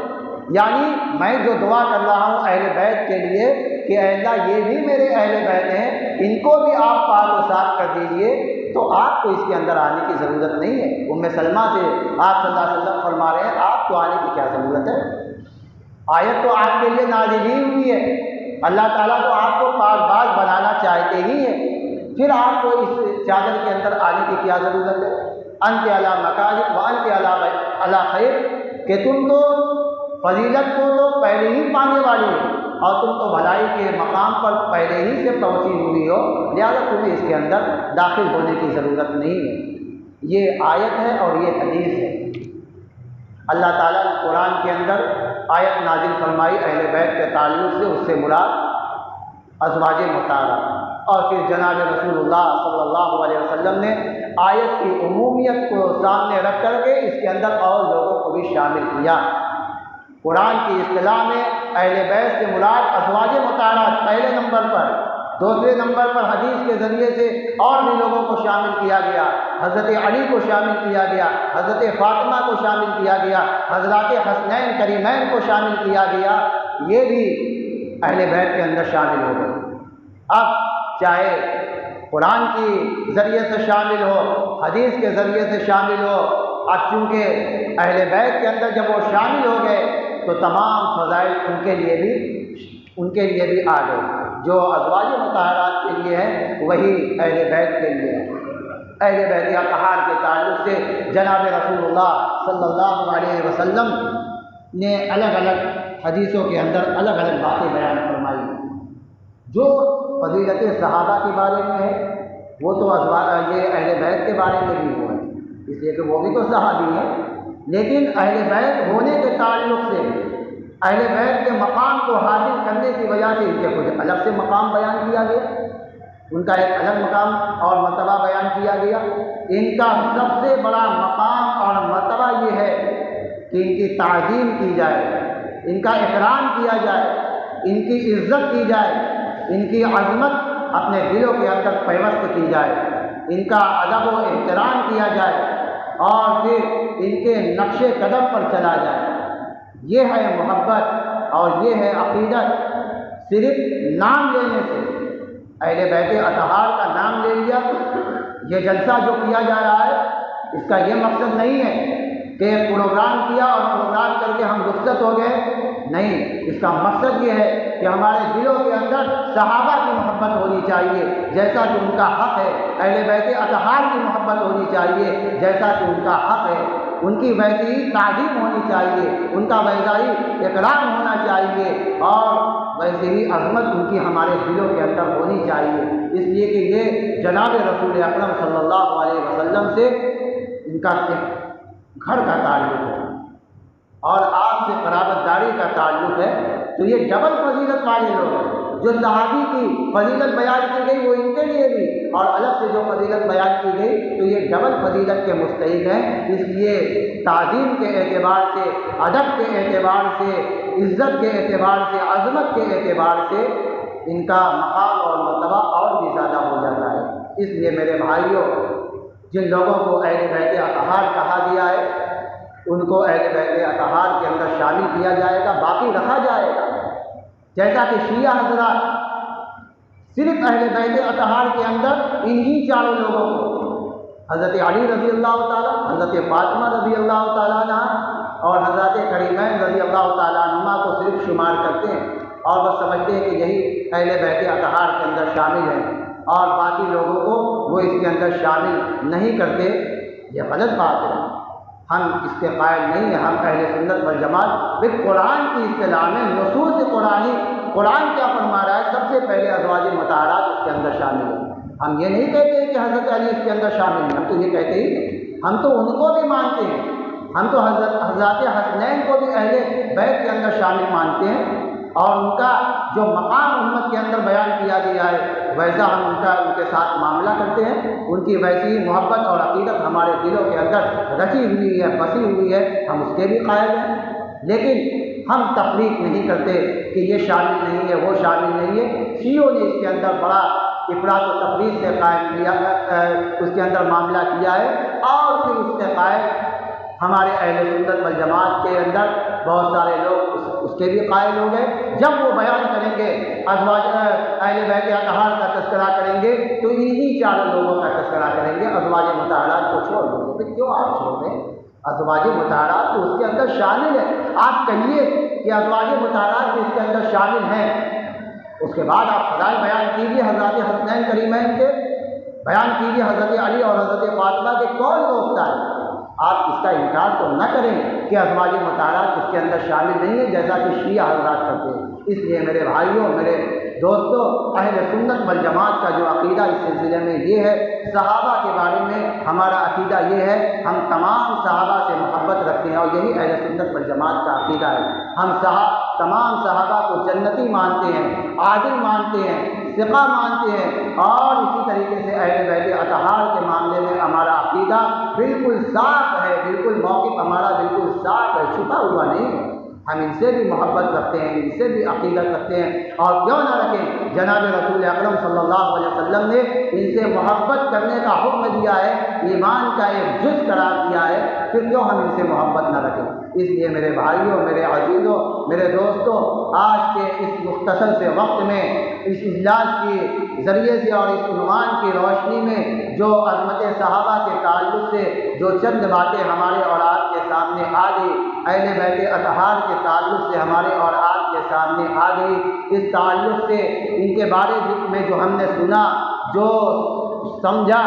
یعنی میں جو دعا کر رہا ہوں اہل بیت کے لیے کہ اے اللہ یہ بھی میرے اہل بیت ہیں، ان کو بھی آپ پاک و صاف کر دیجئے، تو آپ کو اس کے اندر آنے کی ضرورت نہیں ہے۔ ام سلمہ سے آپ صلی اللہ علیہ وسلم فرما رہے ہیں آپ کو آنے کی کیا ضرورت ہے؟ آیت تو آپ کے لیے نازل ہی ہوئی ہے، اللہ تعالیٰ تو آپ کو پاک باز بنانا چاہتے ہی ہیں، پھر آپ کو اس چادر کے اندر آنے کی کیا ضرورت ہے؟ انت علی مکانک وانت علی خیر، کہ تم تو فضیلت کو تو پہلے ہی پانے والی ہو اور تم تو بھلائی کے مقام پر پہلے ہی سے پہنچی ہوئی ہو، لہذا تمہیں اس کے اندر داخل ہونے کی ضرورت نہیں ہے۔ یہ آیت ہے اور یہ حدیث ہے۔ اللہ تعالیٰ نے قرآن کے اندر آیت نازل فرمائی اہل بیت کے تعلق سے، اس سے مراد ازواج مطہرہ، اور پھر جناب رسول اللہ صلی اللہ علیہ وسلم نے آیت کی عمومیت کو سامنے رکھ کر کے اس کے اندر اور لوگوں کو بھی شامل کیا۔ قرآن کی اصطلاح میں اہل بیت سے مراد ازواج مطہرات پہلے نمبر پر، دوسرے نمبر پر حدیث کے ذریعے سے اور بھی لوگوں کو شامل کیا گیا، حضرت علی کو شامل کیا گیا، حضرت فاطمہ کو شامل کیا گیا، حضرات حسنین کریمین کو شامل کیا گیا، یہ بھی اہل بیت کے اندر شامل ہو گئے۔ اب چاہے قرآن کی ذریعے سے شامل ہو، حدیث کے ذریعے سے شامل ہو، اب چونکہ اہل بیت کے اندر جب وہ شامل ہو گئے تو تمام فضائل ان کے لیے بھی آ گئے، جو ازواج مطہرات کے لیے ہے وہی اہل بیت کے لیے ہے۔ اہل بیت اطہار کے تعلق سے جناب رسول اللہ صلی اللہ علیہ وسلم نے الگ الگ حدیثوں کے اندر الگ الگ باتیں بیان فرمائی۔ جو فضیلت صحابہ کے بارے میں ہے وہ تو یہ اہل بیت کے بارے میں بھی ہوا ہے، اس لیے کہ وہ بھی تو صحابی ہیں، لیکن اہل بیت ہونے کے تعلق سے، اہل بیت کے مقام کو حاصل کرنے کی وجہ سے ان کے کچھ الگ سے مقام بیان کیا گیا، ان کا ایک الگ مقام اور مرتبہ بیان کیا گیا۔ ان کا سب سے بڑا مقام اور مرتبہ یہ ہے کہ ان کی تعظیم کی جائے، ان کا احترام کیا جائے، ان کی عزت کی جائے، ان کی عظمت اپنے دلوں کے اندر پیوست کی جائے، ان کا ادب و احترام کیا جائے، اور پھر ان کے نقش قدم پر چلا جائے۔ یہ ہے محبت اور یہ ہے عقیدت۔ صرف نام لینے سے، اہل بیت اطہار کا نام لے لیا، یہ جلسہ جو کیا جا رہا ہے اس کا یہ مقصد نہیں ہے کہ پروگرام کیا اور پروگرام کر کے ہم رخصت ہو گئے، نہیں، اس کا مقصد یہ ہے کہ ہمارے دلوں کے اندر صحابہ کی محبت ہونی چاہیے جیسا کہ ان کا حق ہے، اہل بیت اطہار کی محبت ہونی چاہیے جیسا کہ ان کا حق ہے، ان کی ویسی ہی تعظیم ہونی چاہیے، ان کا ویسا ہی اکرام ہونا چاہیے، اور ویسے ہی عظمت ان کی ہمارے دلوں کے اندر ہونی چاہیے، اس لیے کہ یہ جناب رسول اکرم صلی اللہ علیہ وسلم سے ان کا ایک گھر کا تعلق ہے اور آپ سے قرابت داری کا تعلق ہے، تو یہ ڈبل فضیلت والے لوگ ہیں۔ جو صحابی کی فضیلت بیان کی گئی وہ ان کے لیے بھی، اور الگ سے جو فضیلت بیان کی گئی تو یہ ڈبل فضیلت کے مستحق ہیں، اس لیے تعظیم کے اعتبار سے، ادب کے اعتبار سے، عزت کے اعتبار سے، عظمت کے اعتبار سے ان کا مقام اور مرتبہ اور بھی زیادہ ہو جاتا ہے۔ اس لیے میرے بھائیوں، جن لوگوں کو اہل بیت اطہار کہا گیا ہے ان کو اہل بیت اطہار کے اندر شامل کیا جائے گا، باقی رکھا جائے گا، جیسا کہ شیعہ حضرات صرف اہل بیت اطہار کے اندر انہی چاروں لوگوں کو، حضرت علی رضی اللہ تعالیٰ، حضرت فاطمہ رضی اللہ تعالیٰ عنہ اور حضرت کریمین رضی اللہ تعالیٰ عنہما کو صرف شمار کرتے ہیں اور بس سمجھتے ہیں کہ یہی اہل بیت اطہار کے اندر شامل ہیں، اور باقی لوگوں کو وہ اس کے اندر شامل نہیں کرتے۔ یہ غلط بات ہے، ہم اس کے قائل نہیں ہیں، ہم اہل سنت والجماعت قرآن کی اصطلاح میں نصوص قرآن کیا فرما رہا ہے، سب سے پہلے ازواج مطہرات اس کے اندر شامل ہیں۔ ہم یہ نہیں کہتے کہ حضرت علی اس کے اندر شامل ہیں، ہم تو یہ کہتے ہی نہیں، ہم تو ان کو بھی مانتے ہیں، ہم تو حضرات حسنین کو بھی اہل بیت کے اندر شامل مانتے ہیں، اور ان کا جو مقام امت کے اندر بیان کیا گیا ہے ویسا ہم ان کے ساتھ معاملہ کرتے ہیں، ان کی ویسی ہی محبت اور عقیدت ہمارے دلوں کے اندر رچی ہوئی ہے، بسی ہوئی ہے، ہم اس کے بھی قائل ہیں، لیکن ہم تفریق نہیں کرتے کہ یہ شامل نہیں ہے، وہ شامل نہیں ہے۔ شیعوں نے اس کے اندر بڑا افراط و تفریق سے قائم کیا، اس کے اندر معاملہ کیا ہے، اور پھر اس کے قائل ہمارے اہل سنت والجماعت کے اندر بہت سارے لوگ اس کے بھی قائل ہو گئے۔ جب وہ بیان کریں گے ازواج اہل بیت اطہار کا تذکرہ کریں گے تو انہی چار لوگوں کا تذکرہ کریں گے، ازواج مطہرات کو چھوڑ دیں گے۔ پھر کیوں آپ چھوڑ دیں؟ ازواج مطہرات تو اس کے اندر شامل ہے، آپ کہیے کہ ازواج مطہرات بھی اس کے اندر شامل ہیں، اس کے بعد آپ فضائل بیان کیجیے حضرات حسنین کریمین کے، بیان کیجیے حضرت علی اور حضرت فاطمہ کے، کون روکتا ہے؟ آپ اس کا انکار تو نہ کریں کہ ازواج مطہرات اس کے اندر شامل نہیں ہے جیسا کہ شیعہ حضرات کرتے ہیں۔ اس لیے میرے بھائیوں، میرے دوستوں، اہل سنت والجماعت کا جو عقیدہ اس سلسلے میں یہ ہے، صحابہ کے بارے میں ہمارا عقیدہ یہ ہے، ہم تمام صحابہ سے محبت رکھتے ہیں، اور یہی اہل سنت والجماعت کا عقیدہ ہے۔ ہم تمام صحابہ کو جنتی مانتے ہیں، عادل مانتے ہیں، ثقہ مانتے ہیں، اور اسی طریقے سے اہل بیت اطہار کے معاملے میں ہمارا عقیدہ بالکل صاف ہے، بالکل موقف ہمارا بالکل صاف ہے، چھپا ہوا نہیں ہے۔ ہم ان سے بھی محبت رکھتے ہیں، ان سے بھی عقیدت رکھتے ہیں، اور کیوں نہ رکھیں؟ جناب رسول اکرم صلی اللہ علیہ وسلم نے ان سے محبت کرنے کا حکم دیا ہے، ایمان کا ایک جز قرار دیا ہے، پھر کیوں ہم ان سے محبت نہ رکھیں؟ اس لیے میرے بھائیوں، میرے عزیزوں، میرے دوستوں، آج کے اس مختصر سے وقت میں اس اجلاس کے ذریعے سے اور اس عنوان کی روشنی میں جو عظمت صحابہ کے تعلق سے جو چند باتیں ہمارے اور آپ کے سامنے آ گئی، اہل بیت اطہار کے تعلق سے ہمارے اور آپ کے سامنے آ گئی، اس تعلق سے ان کے بارے میں جو ہم نے سنا، جو سمجھا،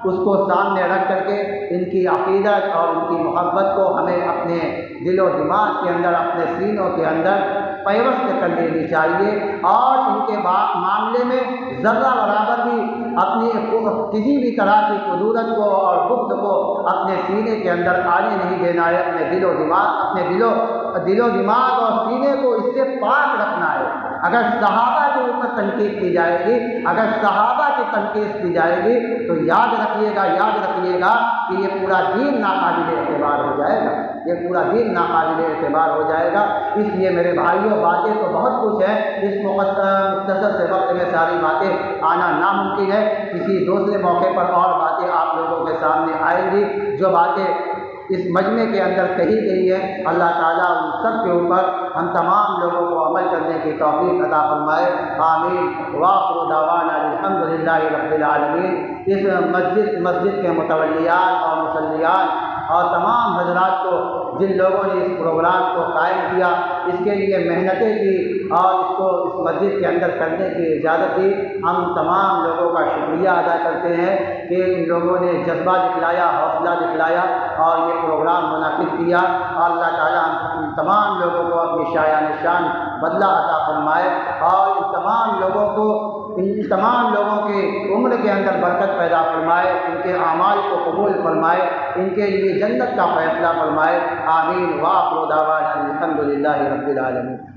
اس کو سامنے رکھ کر کے ان کی عقیدت اور ان کی محبت کو ہمیں اپنے دل و دماغ کے اندر، اپنے سینوں کے اندر پیوست کر لینی چاہیے، اور ان کے معاملے میں ذرہ برابر بھی اپنی کسی بھی طرح کی قدورت کو اور بغض کو اپنے سینے کے اندر آنے نہیں دینا ہے، اپنے دل و دماغ اور سینے کو اس سے پاک رکھنا ہے۔ اگر صحابہ کے اوپر تنقید کی جائے گی، اگر صحابہ کی تنقید کی جائے گی تو یاد رکھیے گا کہ یہ پورا دین ناقابل اعتبار ہو جائے گا، یہ پورا دین ناقابل اعتبار ہو جائے گا۔ اس لیے میرے بھائیوں، باتیں تو بہت کچھ ہیں، اس مختصر سے وقت میں ساری باتیں آنا ناممکن ہے، کسی دوسرے موقع پر اور باتیں آپ لوگوں کے سامنے آئیں گی۔ جو باتیں اس مجمع کے اندر کہی گئی ہے، اللہ تعالیٰ ان سب کے اوپر ہم تمام لوگوں کو عمل کرنے کی توفیق عطا فرمائے، آمین۔ وآخر دعوانا الحمدللہ رب العالمین۔ اس مسجد کے متولیان اور مصلیان اور تمام حضرات کو جن لوگوں نے اس پروگرام کو قائم کیا، اس کے لیے محنتیں کی اور اس کو اس مسجد کے اندر کرنے کی اجازت دی، ہم تمام لوگوں کا شکریہ ادا کرتے ہیں کہ ان لوگوں نے جذبہ دکھلایا، حوصلہ دکھلایا اور یہ پروگرام منعقد کیا۔ اور اللہ تعالیٰ ہم تمام لوگوں کو اپنی شایان شان بدلہ عطا فرمائے اور ان تمام لوگوں کے عمر کے اندر برکت پیدا فرمائے، ان کے اعمال کو قبول فرمائے، ان کے لیے جنت کا فیصلہ فرمائے۔ آمین۔ وآخر دعوانا الحمد للہ رب العالمین۔